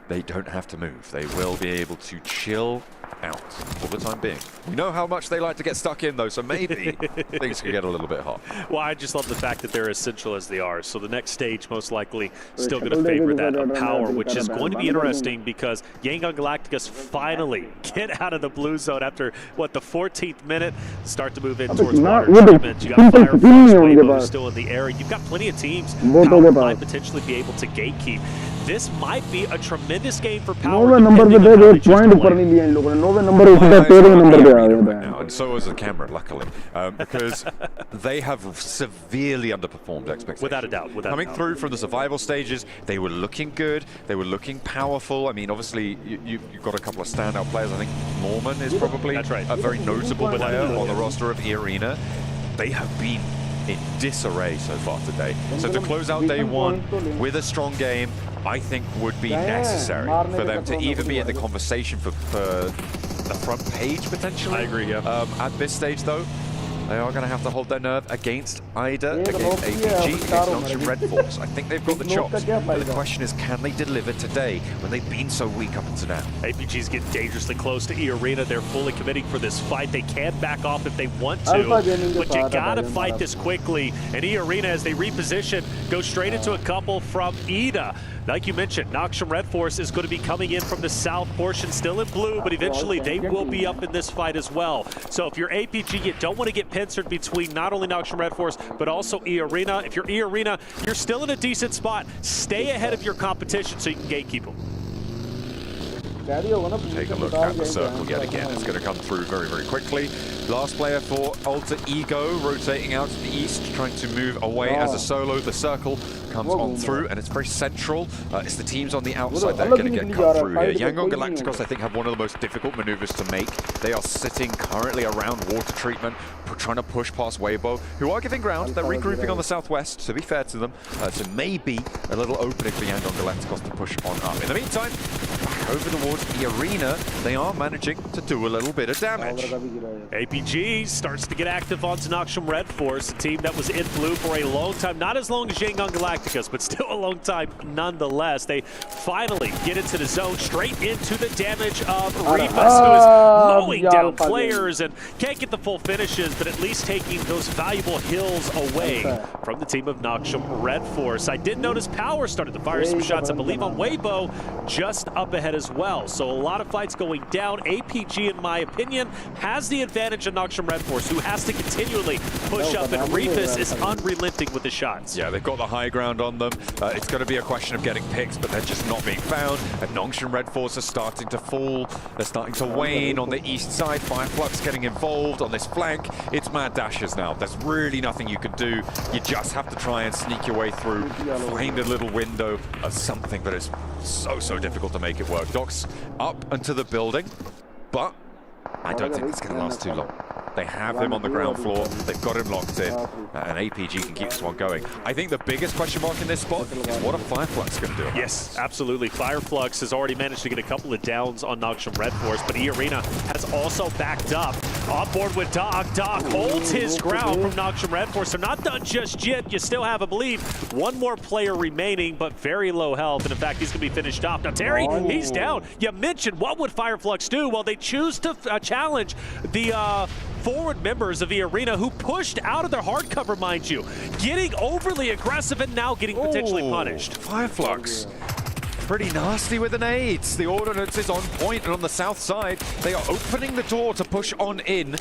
they don't have to move. They will be able to chill out for the time being. We know how much they like to get stuck in though, so maybe things could get a little bit hot. Well, I just love the fact that they're as central as they are. So the next stage most likely still going to favor that of power, which is going to be interesting because Yangon Galacticos finally get out of the blue zone after, what, the 14th minute, start to move in towards water treatment. You got Firefox, Weibo still in the air. You've got plenty of teams Power might potentially be able to gatekeep. This might be a tremendous game for Power. And so is the camera, luckily, because they have severely underperformed expectations. Without a doubt. Coming through from the survival stages, they were looking good, they were looking powerful. I mean, obviously, you've got a couple of standout players. I think Norman is probably a very notable player on the roster of E-Arena. They have been in disarray so far today. So to close out day 1 with a strong game, I think would be necessary for them to even be in the conversation for the front page potentially. I agree, yeah. At this stage though, they are going to have to hold their nerve against Ida, against APG, against Noxian Red Force. I think they've got the chops, but the question is, can they deliver today when they've been so weak up until now? APG's getting dangerously close to E-Arena. They're fully committing for this fight. They can back off if they want to, but you gotta fight this quickly. And E-Arena, as they reposition, go straight into a couple from Ida. Like you mentioned, Noxian Red Force is going to be coming in from the south portion, still in blue, but eventually they will be up in this fight as well. So if you're APG, you don't want to get pincered between not only Noxian Red Force, but also E-Arena. If you're E-Arena, you're still in a decent spot. Stay ahead of your competition so you can gatekeep them. Take a look at the circle yet again. It's going to come through very, very quickly. Last player for Alter Ego, rotating out to the east, trying to move away as a solo. The circle comes on through, and it's very central. It's the teams on the outside that are going to get cut through here. Yangon Galacticos, I think, have one of the most difficult maneuvers to make. They are sitting currently around water treatment, trying to push past Weibo, who are giving ground. They're regrouping on the southwest, to be fair to them. So maybe a little opening for Yangon Galacticos to push on up. In the meantime, back over towards the arena, they are managing to do a little bit of damage. APG starts to get active onto Noxium Red Force, a team that was in blue for a long time. Not as long as Yangon Galacticos, but still a long time nonetheless. They finally get into the zone, straight into the damage of Rifus, who is mowing down players and can't get the full finishes, but at least taking those valuable hills away from the team of Noxium Red Force. I did notice Power started to fire some shots, I believe, on Weibo, just up ahead as well. So a lot of fights going down. APG, in my opinion, has the advantage of Noxium Red Force, who has to continually push up, and Rifus is unrelenting with the shots. Yeah, they've got the high ground on them. It's going to be a question of getting picks, but they're just not being found. And Noxium Red Force are starting to fall. They're starting to wane on the east side. Fireflux getting involved on this flank. It's mad dashes now. There's really nothing you can do. You just have to try and sneak your way through, find a little window of something that is so difficult to make it work. Doc's up into the building, but I don't think it's going to last too long. They have him on the ground floor. They've got him locked in, and APG can keep this one going. I think the biggest question mark in this spot is what a Fireflux going to do. Yes, absolutely. Fireflux has already managed to get a couple of downs on Noxium Red Force, but E-Arena has also backed up. On board with Doc. Doc holds his ground from Noxium Red Force. They're not done just yet. You still have, I believe, one more player remaining, but very low health. And in fact, he's going to be finished off. Now, Terry, he's down. You mentioned what would Fireflux do? Well, they choose to challenge the forward members of the arena, who pushed out of their hard cover, mind you, getting overly aggressive and now getting potentially punished. Fireflux, pretty nasty with the nades. The ordnance is on point, and on the south side, they are opening the door to push on in.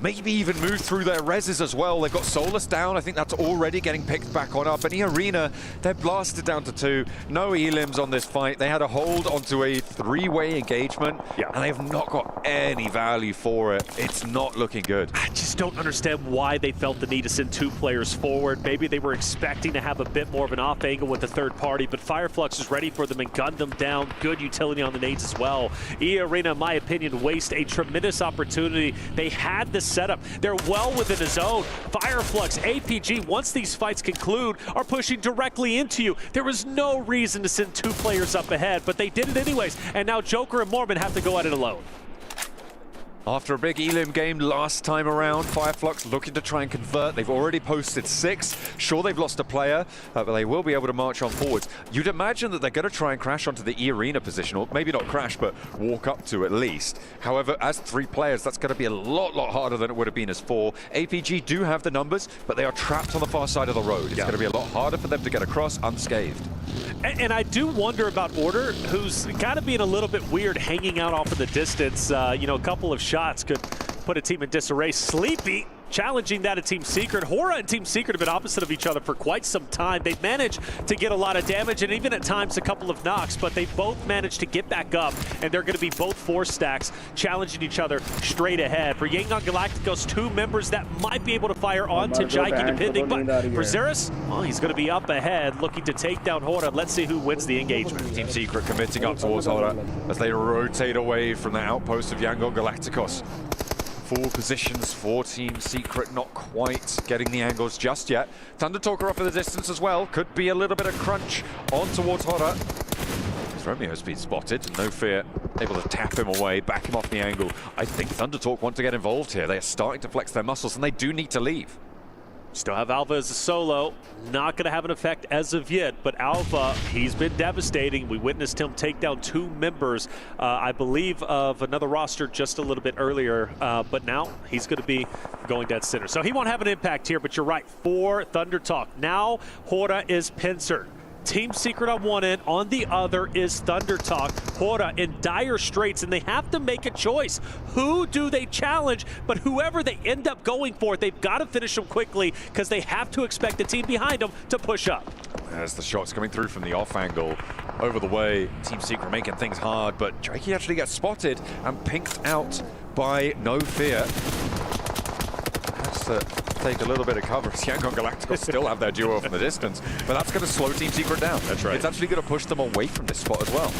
Maybe even move through their reses as well. They've got Solus down. I think that's already getting picked back on up. And E-Arena, they're blasted down to 2. No elims on this fight. They had a hold onto a 3-way engagement, and they have not got any value for it. It's not looking good. I just don't understand why they felt the need to send 2 players forward. Maybe they were expecting to have a bit more of an off angle with the third party, but Fireflux is ready for them and gunned them down. Good utility on the nades as well. E-Arena, in my opinion, waste a tremendous opportunity. They had the setup. They're well within the zone. Fireflux, APG, once these fights conclude, are pushing directly into you. There was no reason to send 2 players up ahead, but they did it anyways. And now Joker and Mormon have to go at it alone. After a big elim game last time around, Fireflux looking to try and convert. They've already posted 6. Sure, they've lost a player, but they will be able to march on forwards. You'd imagine that they're going to try and crash onto the E-Arena position, or maybe not crash, but walk up to at least. However, as 3 players, that's going to be a lot harder than it would have been as 4. APG do have the numbers, but they are trapped on the far side of the road. It's going to be a lot harder for them to get across unscathed. And I do wonder about Order, who's kind of being a little bit weird, hanging out off in the distance. You know, a couple of shots could put a team in disarray. Sleepy challenging that of Team Secret. Hora and Team Secret have been opposite of each other for quite some time. They've managed to get a lot of damage and even at times a couple of knocks, but they both managed to get back up, and they're going to be both 4 stacks challenging each other straight ahead. For Yangon Galacticos, 2 members that might be able to fire onto Jaiki depending, but for Xeris, well, he's going to be up ahead looking to take down Hora. Let's see who wins the engagement. Team Secret committing up towards Hora as they rotate away from the outpost of Yangon Galacticos. 4 positions for Team Secret, not quite getting the angles just yet. Thunder Talker off in the distance as well. Could be a little bit of crunch on towards Hora. Romeo's been spotted, no fear. Able to tap him away, back him off the angle. I think Thunder Talk want to get involved here. They are starting to flex their muscles, and they do need to leave. Still have Alva as a solo. Not going to have an effect as of yet, but Alva, he's been devastating. We witnessed him take down 2 members, I believe, of another roster just a little bit earlier, but now he's going to be going dead center. So he won't have an impact here, but you're right, for Thunder Talk. Now Hora is pincered. Team Secret on one end, on the other is Thunder Talk. Hora in dire straits, and they have to make a choice. Who do they challenge? But whoever they end up going for, they've got to finish them quickly because they have to expect the team behind them to push up. As the shots coming through from the off angle, over the way. Team Secret making things hard, but Drakey actually gets spotted and pinked out by No Fear. Has to take a little bit of cover. Yangon Galacticos still have their duo from the distance, but that's going to slow Team Secret down. That's right. It's actually going to push them away from this spot as well.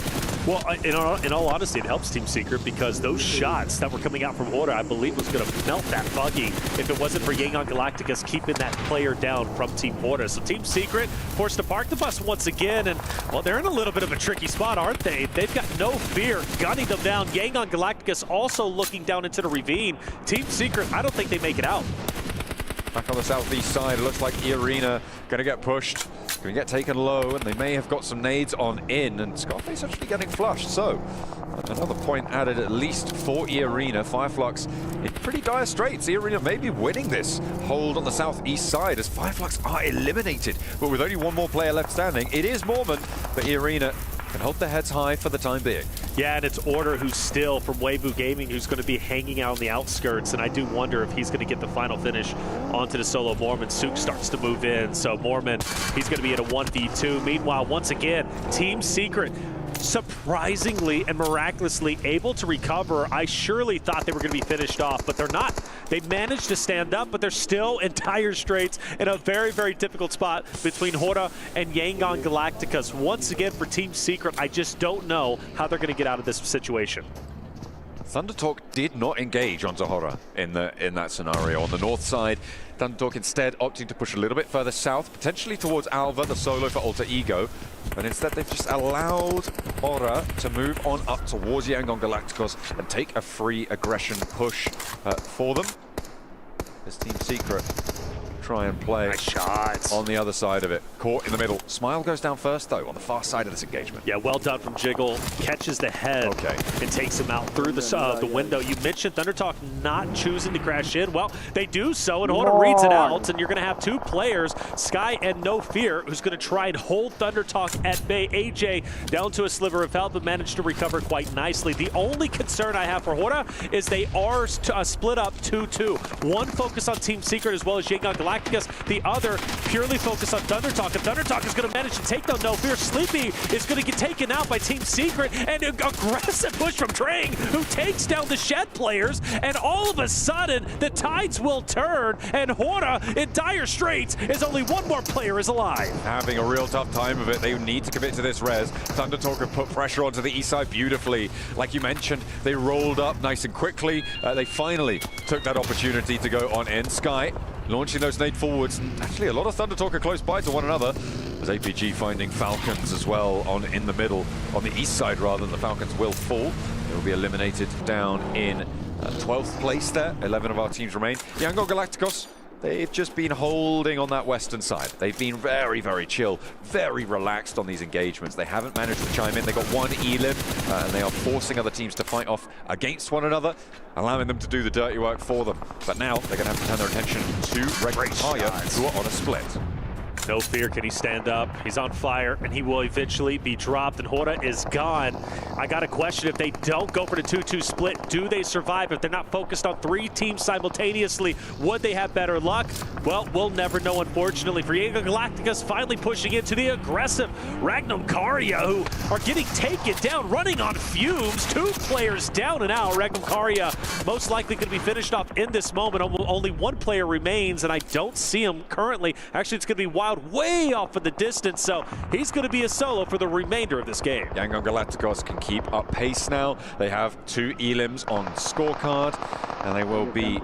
Well, in all honesty, it helps Team Secret because those shots that were coming out from Horda, I believe, was going to melt that buggy if it wasn't for Yangon Galacticos keeping that player down from Team Horda. So Team Secret forced to park the bus once again, and, well, they're in a little bit of a tricky spot, aren't they? They've got No Fear gunning them down. Yangon Galacticos also looking down into the ravine. Team Secret, I don't think they make it out. Back on the southeast side, it looks like E-Arena going to get pushed, going to get taken low, and they may have got some nades on in, and Scarface actually getting flushed. So another point added at least for E-Arena. Fireflux in pretty dire straits. E-Arena may be winning this hold on the southeast side as Fireflux are eliminated. But with only one more player left standing, it is Mormon, but E-Arena can hold their heads high for the time being. Yeah, and it's Order who's still from Weibo Gaming who's going to be hanging out on the outskirts, and I do wonder if he's going to get the final finish onto the solo Mormon. Sook starts to move in, so Mormon, he's going to be at a 1v2. Meanwhile, once again, Team Secret surprisingly and miraculously able to recover. I surely thought they were going to be finished off, but they're not. They managed to stand up, but they're still in dire straits in a very, very difficult spot between Horda and Yangon Galacticos. Once again, for Team Secret, I just don't know how they're going to get out of this situation. ThunderTalk did not engage on Zahora in that scenario. On the north side, ThunderTalk instead opting to push a little bit further south, potentially towards Alva, the solo for Alter Ego. But instead, they've just allowed Aura to move on up towards Yangon Galacticos and take a free aggression push for them. This Team Secret try and play nice shots on the other side of it. Caught in the middle. Smile goes down first, though, on the far side of this engagement. Yeah, well done from Jiggle. Catches the head and takes him out through the window. You mentioned ThunderTalk not choosing to crash in. Well, they do so, and Horda reads it out, and you're going to have two players, Sky and No Fear, who's going to try and hold ThunderTalk at bay. AJ down to a sliver of health, but managed to recover quite nicely. The only concern I have for Horda is they are split up 2-2. One focus on Team Secret as well as Yangon Galacticos. The other purely focused on ThunderTalk, and ThunderTalk is going to manage to take down No Fear. Sleepy is going to get taken out by Team Secret, and an aggressive push from Drang, who takes down the Shed players, and all of a sudden, the tides will turn, and Horda, in dire straits, is only one more player is alive. Having a real tough time of it. They need to commit to this res. ThunderTalk have put pressure onto the east side beautifully. Like you mentioned, they rolled up nice and quickly. They finally took that opportunity to go on in. Sky launching those nade forwards, and actually a lot of ThunderTalk are close by to one another. As APG finding Falcons as well in the middle, on the east side rather, the Falcons will fall. They will be eliminated down in 12th place there. 11 of our teams remain. Yangon Galacticos, they've just been holding on that western side. They've been very, very chill, very relaxed on these engagements. They haven't managed to chime in. They got one elim, and they are forcing other teams to fight off against one another, allowing them to do the dirty work for them. But now they're going to have to turn their attention to Red Haya, who are on a split. No Fear, can he stand up? He's on fire, and he will eventually be dropped, and Horda is gone. I got a question, if they don't go for the 2-2 split, do they survive? If they're not focused on three teams simultaneously, would they have better luck? Well, we'll never know, unfortunately. For Yangon Galacticos finally pushing into the aggressive Ragnum Karya, who are getting taken down, running on fumes. Two players down and out. Ragnum Karya most likely going to be finished off in this moment. Only one player remains, and I don't see him currently. Actually, it's going to be Wild way off in the distance, so he's going to be a solo for the remainder of this game. Yangon Galacticos can keep up pace now. They have 2 elims on scorecard, and they will be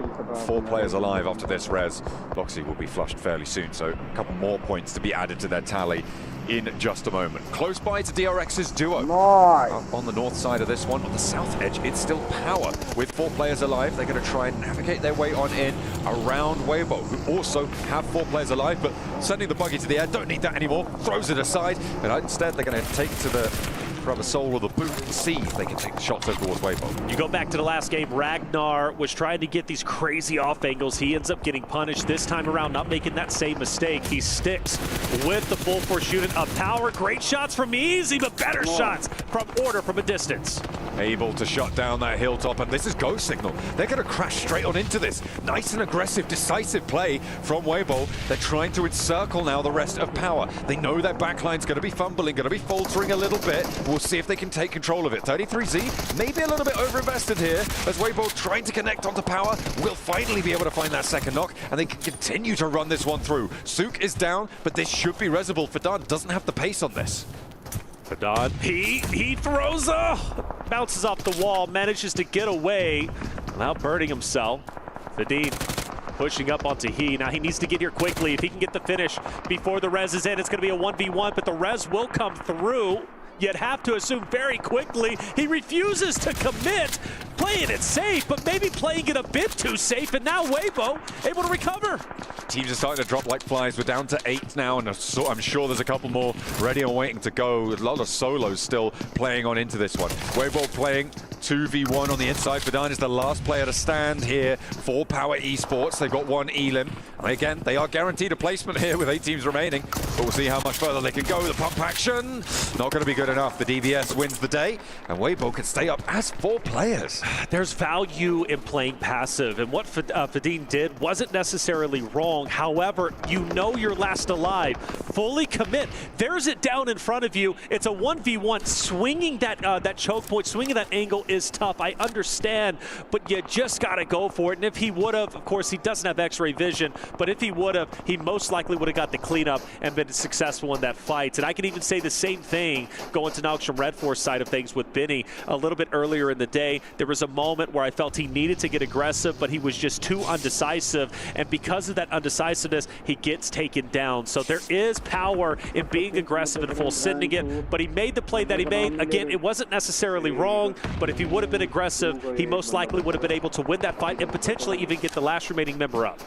4 players alive after this res. Boxy will be flushed fairly soon, so a couple more points to be added to their tally in just a moment. Close by to DRX's duo. Up on the north side of this one, on the south edge, it's still Power. With 4 players alive, they're going to try and navigate their way on in around Weibo, who also have 4 players alive, but sending the buggy to the air, don't need that anymore, throws it aside, and instead they're going to take to the rubber sole of the boot and see if they can take the shots over towards Weibo. You go back to the last game, Ragnar was trying to get these crazy off angles. He ends up getting punished this time around, not making that same mistake. He sticks with the full force unit of Power. Great shots from Easy, but better shots from Order from a distance. able to shut down that hilltop, and this is go signal. They're going to crash straight on into this. Nice and aggressive, decisive play from Weibo. They're trying to encircle now the rest of Power. They know their backline's going to be fumbling, going to be faltering a little bit. We'll see if they can take control of it. TW丨JALADxLIVE maybe a little bit overinvested here, as Weibo trying to connect onto Power will finally be able to find that second knock, and they can continue to run this one through. Sook is down, but this should be reasonable. Fadan doesn't have the pace on this. Fadan, he throws, bounces off the wall, manages to get away without burning himself. Fadan pushing up onto he. Now he needs to get here quickly. If he can get the finish before the res is in, it's going to be a 1v1, but the res will come through. You'd have to assume very quickly he refuses to commit, playing it safe, but maybe playing it a bit too safe, and now Weibo able to recover. Teams are starting to drop like flies. We're down to 8 now, and I'm sure there's a couple more ready and waiting to go. A lot of solos still playing on into this one. Weibo playing 2v1 on the inside. Fadan is the last player to stand here for Power Esports. They've got one Elim. And again, they are guaranteed a placement here with 8 teams remaining, but we'll see how much further they can go. The pump action, not going to be good enough. The DBS wins the day, and Weibo can stay up as 4 players. There's value in playing passive, and what Fadan did wasn't necessarily wrong. However, you know you're last alive. Fully commit. There's it down in front of you. It's a 1v1. Swinging that choke point, swinging that angle is tough. I understand, but you just got to go for it. And if he would have, of course, he doesn't have X-ray vision, but if he would have, he most likely would have got the cleanup and been successful in that fight. And I can even say the same thing going to Nox from Red Force side of things with Benny. A little bit earlier in the day, there was a moment where I felt he needed to get aggressive, but he was just too undecisive. And because of that undecisiveness, he gets taken down. So there is power in being aggressive and full sending it, but he made the play that he made. Again, it wasn't necessarily wrong, but if he would have been aggressive, he most likely would have been able to win that fight and potentially even get the last remaining member up.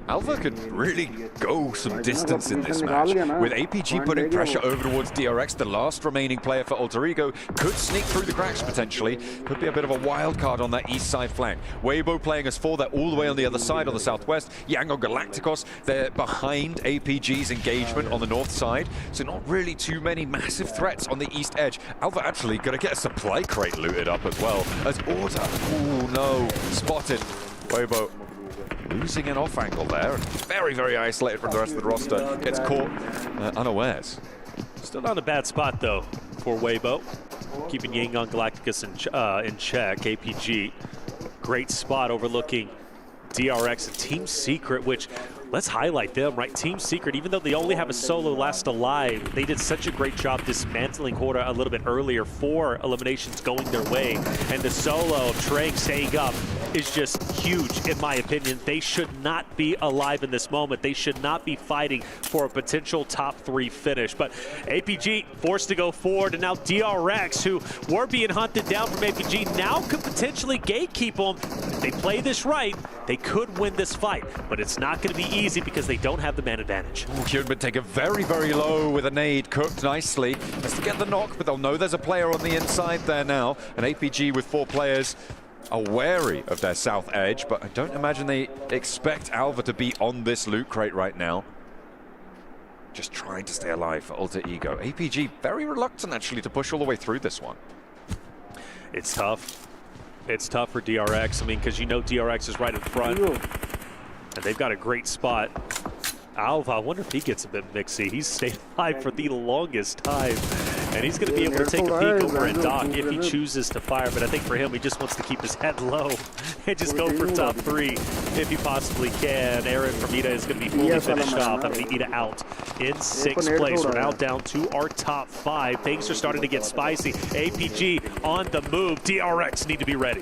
Alpha could really go some distance in this match. With APG putting pressure over towards DRX, the last remaining player for Alter Ego could sneak through the cracks potentially. Could be a bit of a wild card on that east side flank. Weibo playing as 4, they're all the way on the other side on the southwest. Yango Galacticos, they're behind APG's engagement on the north side. So not really too many massive threats on the east edge. Alpha actually going to get a supply crate looted up as well. As Order, oh no, spotted. Weibo losing an off angle there, and very, very isolated from the rest of the roster. Gets caught unawares. Still not a bad spot, though, for Weibo. Keeping Yangon Galacticus in check. APG, great spot overlooking DRX and Team Secret, which, let's highlight them, right? Team Secret, even though they only have a solo last alive, they did such a great job dismantling Horda a little bit earlier, 4 eliminations going their way. And the solo of Trank staying up is just huge, in my opinion. They should not be alive in this moment. They should not be fighting for a potential top 3 finish. But APG forced to go forward, and now DRX, who were being hunted down from APG, now could potentially gatekeep them. If they play this right, they could win this fight, but it's not going to be easy because they don't have the man advantage. Kyunbin taken very, very low with a nade, cooked nicely. Has to get the knock, but they'll know there's a player on the inside there now. An APG with 4 players are wary of their south edge, but I don't imagine they expect Alva to be on this loot crate right now. Just trying to stay alive for Alter Ego. APG very reluctant actually to push all the way through this one. It's tough. It's tough for DRX. I mean, because you know DRX is right in front, and they've got a great spot. Alva, I wonder if he gets a bit mixy. He's stayed alive for the longest time, and he's going to be able to take a peek over at Doc if he chooses to fire. But I think for him, he just wants to keep his head low and just go for top 3 if he possibly can. Aaron from Ida is going to be fully finished off. That'll be Ida out in 6th place. We're now down to our top 5. Things are starting to get spicy. APG on the move. DRX need to be ready.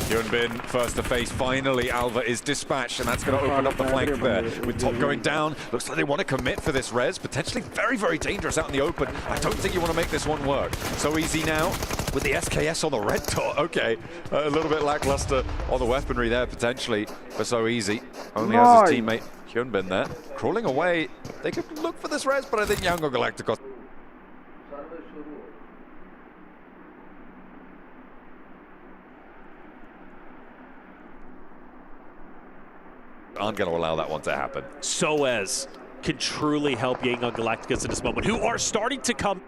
Hyunbin first to face. Finally, Alva is dispatched, and that's going to open up the flank there. With top going down, looks like they want to commit for this res. Potentially very, very dangerous out in the open. I don't think you want to make this one work. So easy now with the SKS on the red dot. Okay, a little bit lackluster on the weaponry there potentially, but so easy. Only has his teammate Hyunbin there. Crawling away. They could look for this res, but I think Yango Galacticos aren't going to allow that one to happen. Soez can truly help Yangon Galacticus in this moment, who are starting to come.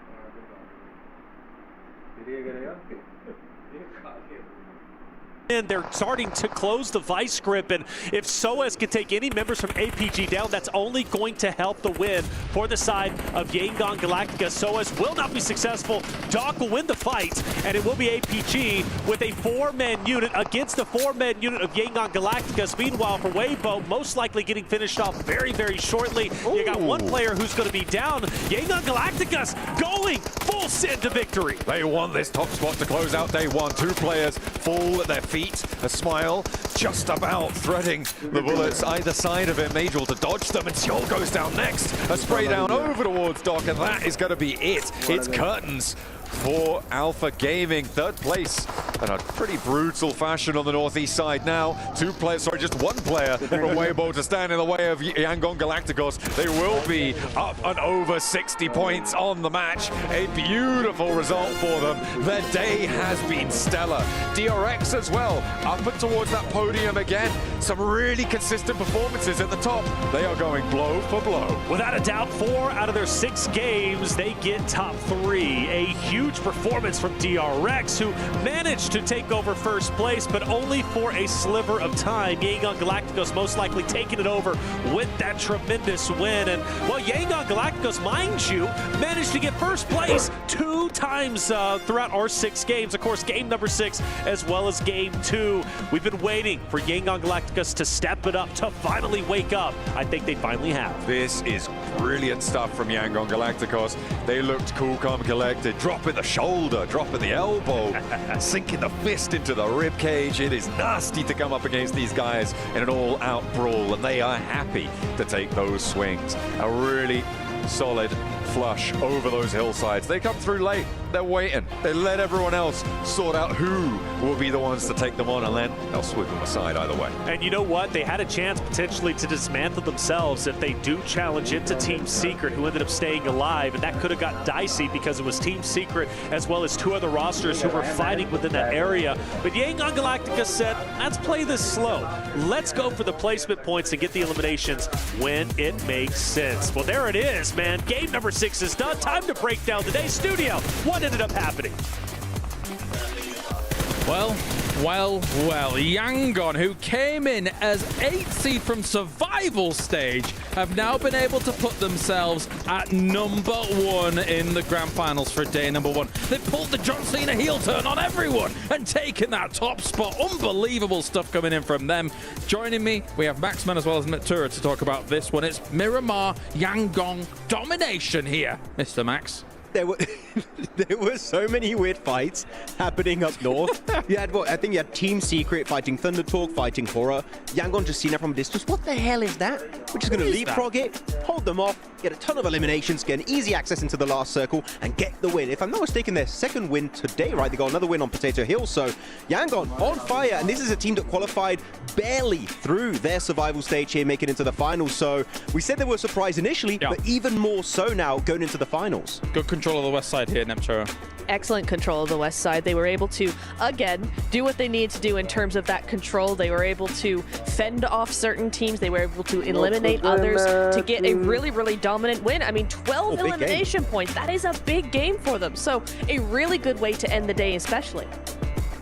And they're starting to close the vice grip, and if Soaz can take any members from APG down, that's only going to help the win for the side of Yangon Galactica. Soaz will not be successful. Doc will win the fight, and it will be APG with a 4-man unit against the 4-man unit of Yangon Galactica. Meanwhile, for Weibo, most likely getting finished off very, very shortly. You got one player who's going to be down. Yangon Galactica's going full send to victory. They want this top spot to close out day one. 2 players fall at their feet. A smile just about threading the bullets either side of him. Major to dodge them, and Seoul goes down next. A spray down over towards Doc, and that is going to be it. It's curtains for Alpha Gaming. 3rd place in a pretty brutal fashion on the northeast side now. 2 players, sorry, just 1 player from Weibo to stand in the way of Yangon Galacticos. They will be up and over 60 points on the match. A beautiful result for them. Their day has been stellar. DRX as well, up and towards that podium again. Some really consistent performances at the top. They are going blow for blow. Without a doubt, 4 out of their 6 games, they get top 3. A huge performance from DRX, who managed to take over 1st place, but only for a sliver of time. Yangon Galacticos most likely taking it over with that tremendous win. And, well, Yangon Galacticos, mind you, managed to get 1st place 2 times throughout our 6 games. Of course, game number 6 as well as game 2. We've been waiting for Yangon Galacticos to step it up, to finally wake up. I think they finally have. This is brilliant stuff from Yangon Galacticos. They looked cool, calm, collected. Dropping the shoulder, dropping the elbow, sinking the fist into the rib cage. It is nasty to come up against these guys in an all-out brawl, and they are happy to take those swings. A really solid flush over those hillsides. They come through late. They're waiting. They let everyone else sort out who will be the ones to take them on, and then they'll sweep them aside either way. And you know what? They had a chance potentially to dismantle themselves if they do challenge into Team Secret, who ended up staying alive, and that could have got dicey because it was Team Secret as well as 2 other rosters who were fighting within that area. But Yangon Galactica said, let's play this slow. Let's go for the placement points and get the eliminations when it makes sense. Well, there it is, man. Game number 6 is done. Time to break down today's studio. What ended up happening? Well, Yangon, who came in as 8th seed from survival stage, have now been able to put themselves at number 1 in the grand finals for day number 1. They pulled the John Cena heel turn on everyone and taken that top spot. Unbelievable stuff coming in from them. Joining me, we have Maxman as well as Matura to talk about this one. It's Miramar Yangon domination here, Mr. Max. There were so many weird fights happening up north. You had what? I think you had Team Secret fighting Thunder Talk, fighting Horror. Yangon just seen it from a distance. What the hell is that? We're just going to leapfrog it, hold them off, get a ton of eliminations, get an easy access into the last circle, and get the win. If I'm not mistaken, their 2nd win today, right? They got another win on Potato Hill. So Yangon on fire, and this is a team that qualified barely through their survival stage here, making it into the finals. So we said they were a surprise initially, but even more so now going into the finals. Good control of the west side here, Neptura. Excellent control of the west side. They were able to, again, do what they need to do in terms of that control. They were able to fend off certain teams. They were able to eliminate others to get a really, really dominant win. I mean, 12 elimination points. That is a big game for them. So a really good way to end the day, especially.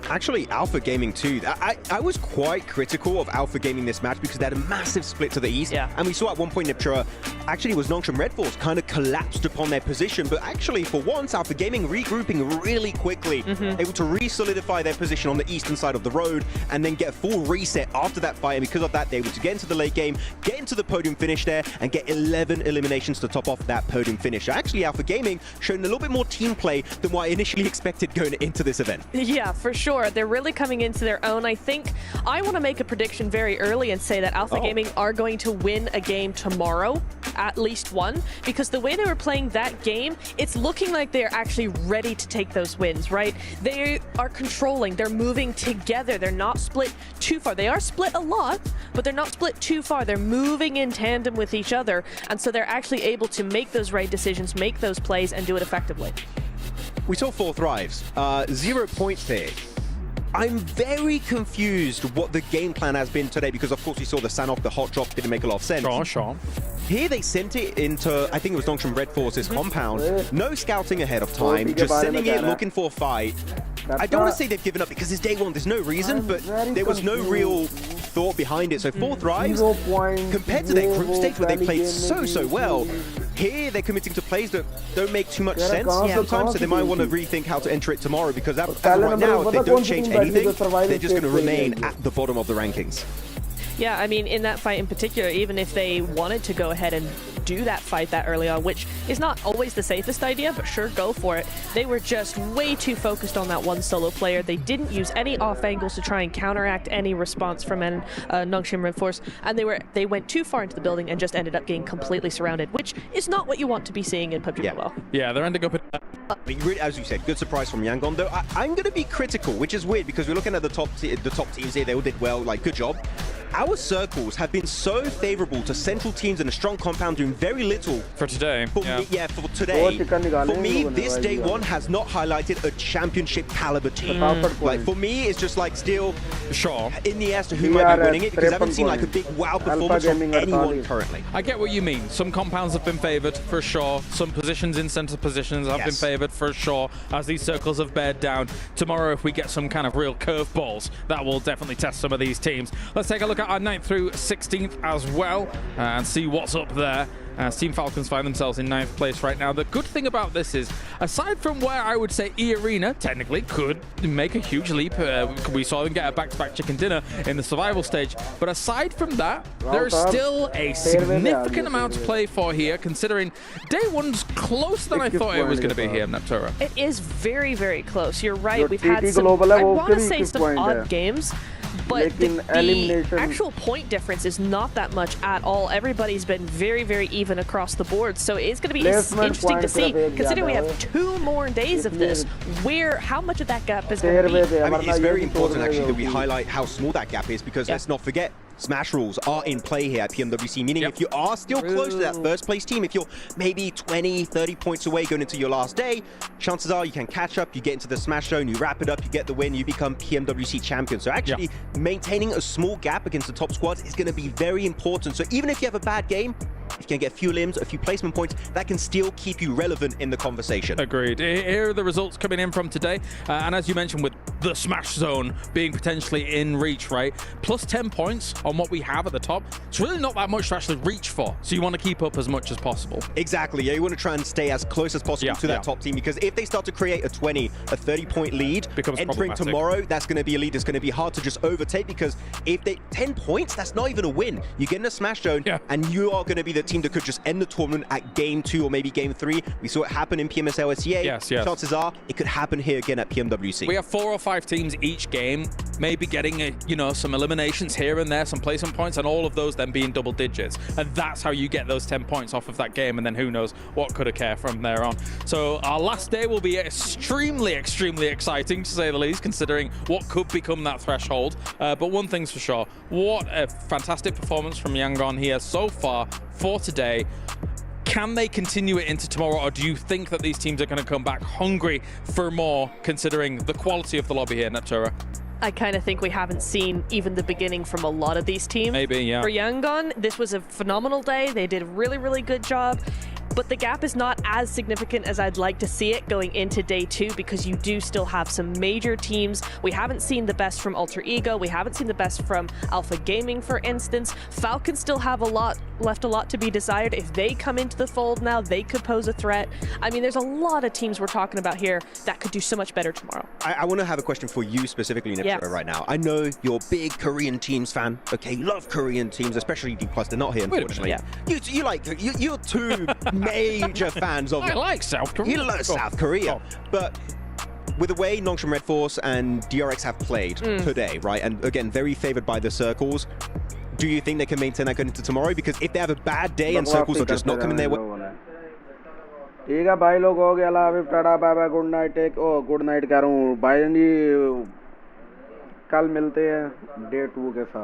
Actually, Alpha Gaming too. I was quite critical of Alpha Gaming this match because they had a massive split to the east. Yeah. And we saw at one point Neptura, actually it was Nongshim Red Force, kind of collapsed upon their position. But actually, for once, Alpha Gaming regrouping really quickly, able to re-solidify their position on the eastern side of the road and then get a full reset after that fight. And because of that, they were able to get into the late game, get into the podium finish there, and get 11 eliminations to top off that podium finish. Actually, Alpha Gaming showing a little bit more team play than what I initially expected going into this event. Yeah, for sure. They're really coming into their own. I think I want to make a prediction very early and say that Alpha Gaming are going to win a game tomorrow, at least one, because the way they were playing that game, it's looking like they're actually ready to take those wins, right? They are controlling, they're moving together, they're not split too far. They are split a lot, but they're not split too far. They're moving in tandem with each other, and so they're actually able to make those right decisions, make those plays, and do it effectively. We saw 4 thrives, 0 points here. I'm very confused what the game plan has been today because, of course, we saw the Sanoff, the hot drop didn't make a lot of sense. Sure. Here they sent it into, I think it was Nongshim Red Force's compound. No scouting ahead of time, just sending it, looking for a fight. I don't want to say they've given up because it's day one. There's no reason, but there was no real thought behind it. So 4 thrives compared to their group stage where they played so well. Here they're committing to plays that don't make too much sense sometimes, so they might want to rethink how to enter it tomorrow because as of right now, if they don't change anything, they're just going to remain at the bottom of the rankings. Yeah, I mean, in that fight in particular, even if they wanted to go ahead and do that fight that early on, which is not always the safest idea, but sure, go for it. They were just way too focused on that one solo player. They didn't use any off angles to try and counteract any response from Nongshim Red Force, and they went too far into the building and just ended up getting completely surrounded, which is not what you want to be seeing in PUBG Mobile. Yeah, they're ending up in... I mean, really, as you said, good surprise from Yangon, though I'm going to be critical, which is weird because we're looking at the top teams here. They all did well, like, good job. Our circles have been so favorable to central teams in a strong compound doing very little. For today. For today. For me, this day one has not highlighted a championship caliber team. Like, for me, it's just like still in the air as to who might be winning it because I haven't seen like a big wow performance from anyone currently. I get what you mean. Some compounds have been favored for sure. Some positions in center positions have been favored for sure as these circles have bared down. Tomorrow, if we get some kind of real curveballs, that will definitely test some of these teams. Let's take a look at our 9th through 16th as well and see what's up there. Team Falcons find themselves in 9th place right now. The good thing about this is, aside from where I would say E-Arena technically could make a huge leap, we saw them get a back-to-back chicken dinner in the survival stage, but aside from that, there's still a significant amount to play for here, considering day one's closer than I thought it was going to be here, Neptura. It is very, very close. You're right. We've had some, I want to say some odd games, but the actual point difference is not that much at all. Everybody's been very, very even across the board, so it's going to be interesting to see, considering we have 2 more days of this, how much of that gap is going to be. I mean, it's very important actually that we highlight how small that gap is because let's not forget, Smash rules are in play here at PMWC, meaning if you are still close to that first place team, if you're maybe 20, 30 points away going into your last day, chances are you can catch up, you get into the Smash zone, you wrap it up, you get the win, you become PMWC champion. So actually maintaining a small gap against the top squads is going to be very important. So even if you have a bad game, if you can get a few limbs, a few placement points, that can still keep you relevant in the conversation. Agreed. Here are the results coming in from today. And as you mentioned, with the Smash zone being potentially in reach, right? Plus 10 points on what we have at the top. It's really not that much to actually reach for. So you want to keep up as much as possible. Exactly. Yeah, you want to try and stay as close as possible to that top team, because if they start to create a 20, a 30-point lead, entering tomorrow, that's going to be a lead that's going to be hard to just overtake, because if they 10 points, that's not even a win. You get in a Smash zone, and you are going to be the team that could just end the tournament at game 2 or maybe game 3. We saw it happen in PMSL SEA. Chances are it could happen here again at PMWC. We have 4 or 5 teams each game, maybe getting some eliminations here and there, some placement points, and all of those then being double digits. And that's how you get those 10 points off of that game, and then who knows what could occur from there on. So our last day will be extremely exciting, to say the least, considering what could become that threshold. But one thing's for sure, what a fantastic performance from Yangon here so far for today. Can they continue it into tomorrow, or do you think that these teams are going to come back hungry for more, considering the quality of the lobby here, Neptura? I kind of think we haven't seen even the beginning from a lot of these teams. Maybe, yeah. For Yangon, this was a phenomenal day. They did a really, really good job. But the gap is not as significant as I'd like to see it going into day 2, because you do still have some major teams. We haven't seen the best from Alter Ego. We haven't seen the best from Alpha Gaming, for instance. Falcons still have a lot to be desired. If they come into the fold now, they could pose a threat. I mean, there's a lot of teams we're talking about here that could do so much better tomorrow. I want to have a question for you specifically, Neptura, right now. I know you're a big Korean teams fan. Okay, you love Korean teams, especially D+. They're not here, unfortunately. You're 2 major fans of I like South Korea. You love South Korea. But with the way Nongshim Red Force and DRX have played today, right, and again, very favored by the circles, do you think they can maintain that going into tomorrow? Because if they have a bad day and circles are just not coming their way... ठीक है भाई लोग, हो गया अभी टाटा bye bye, good night, good night कह रहा हूँ भाई जी, कल मिलते हैं डे 2 के साथ।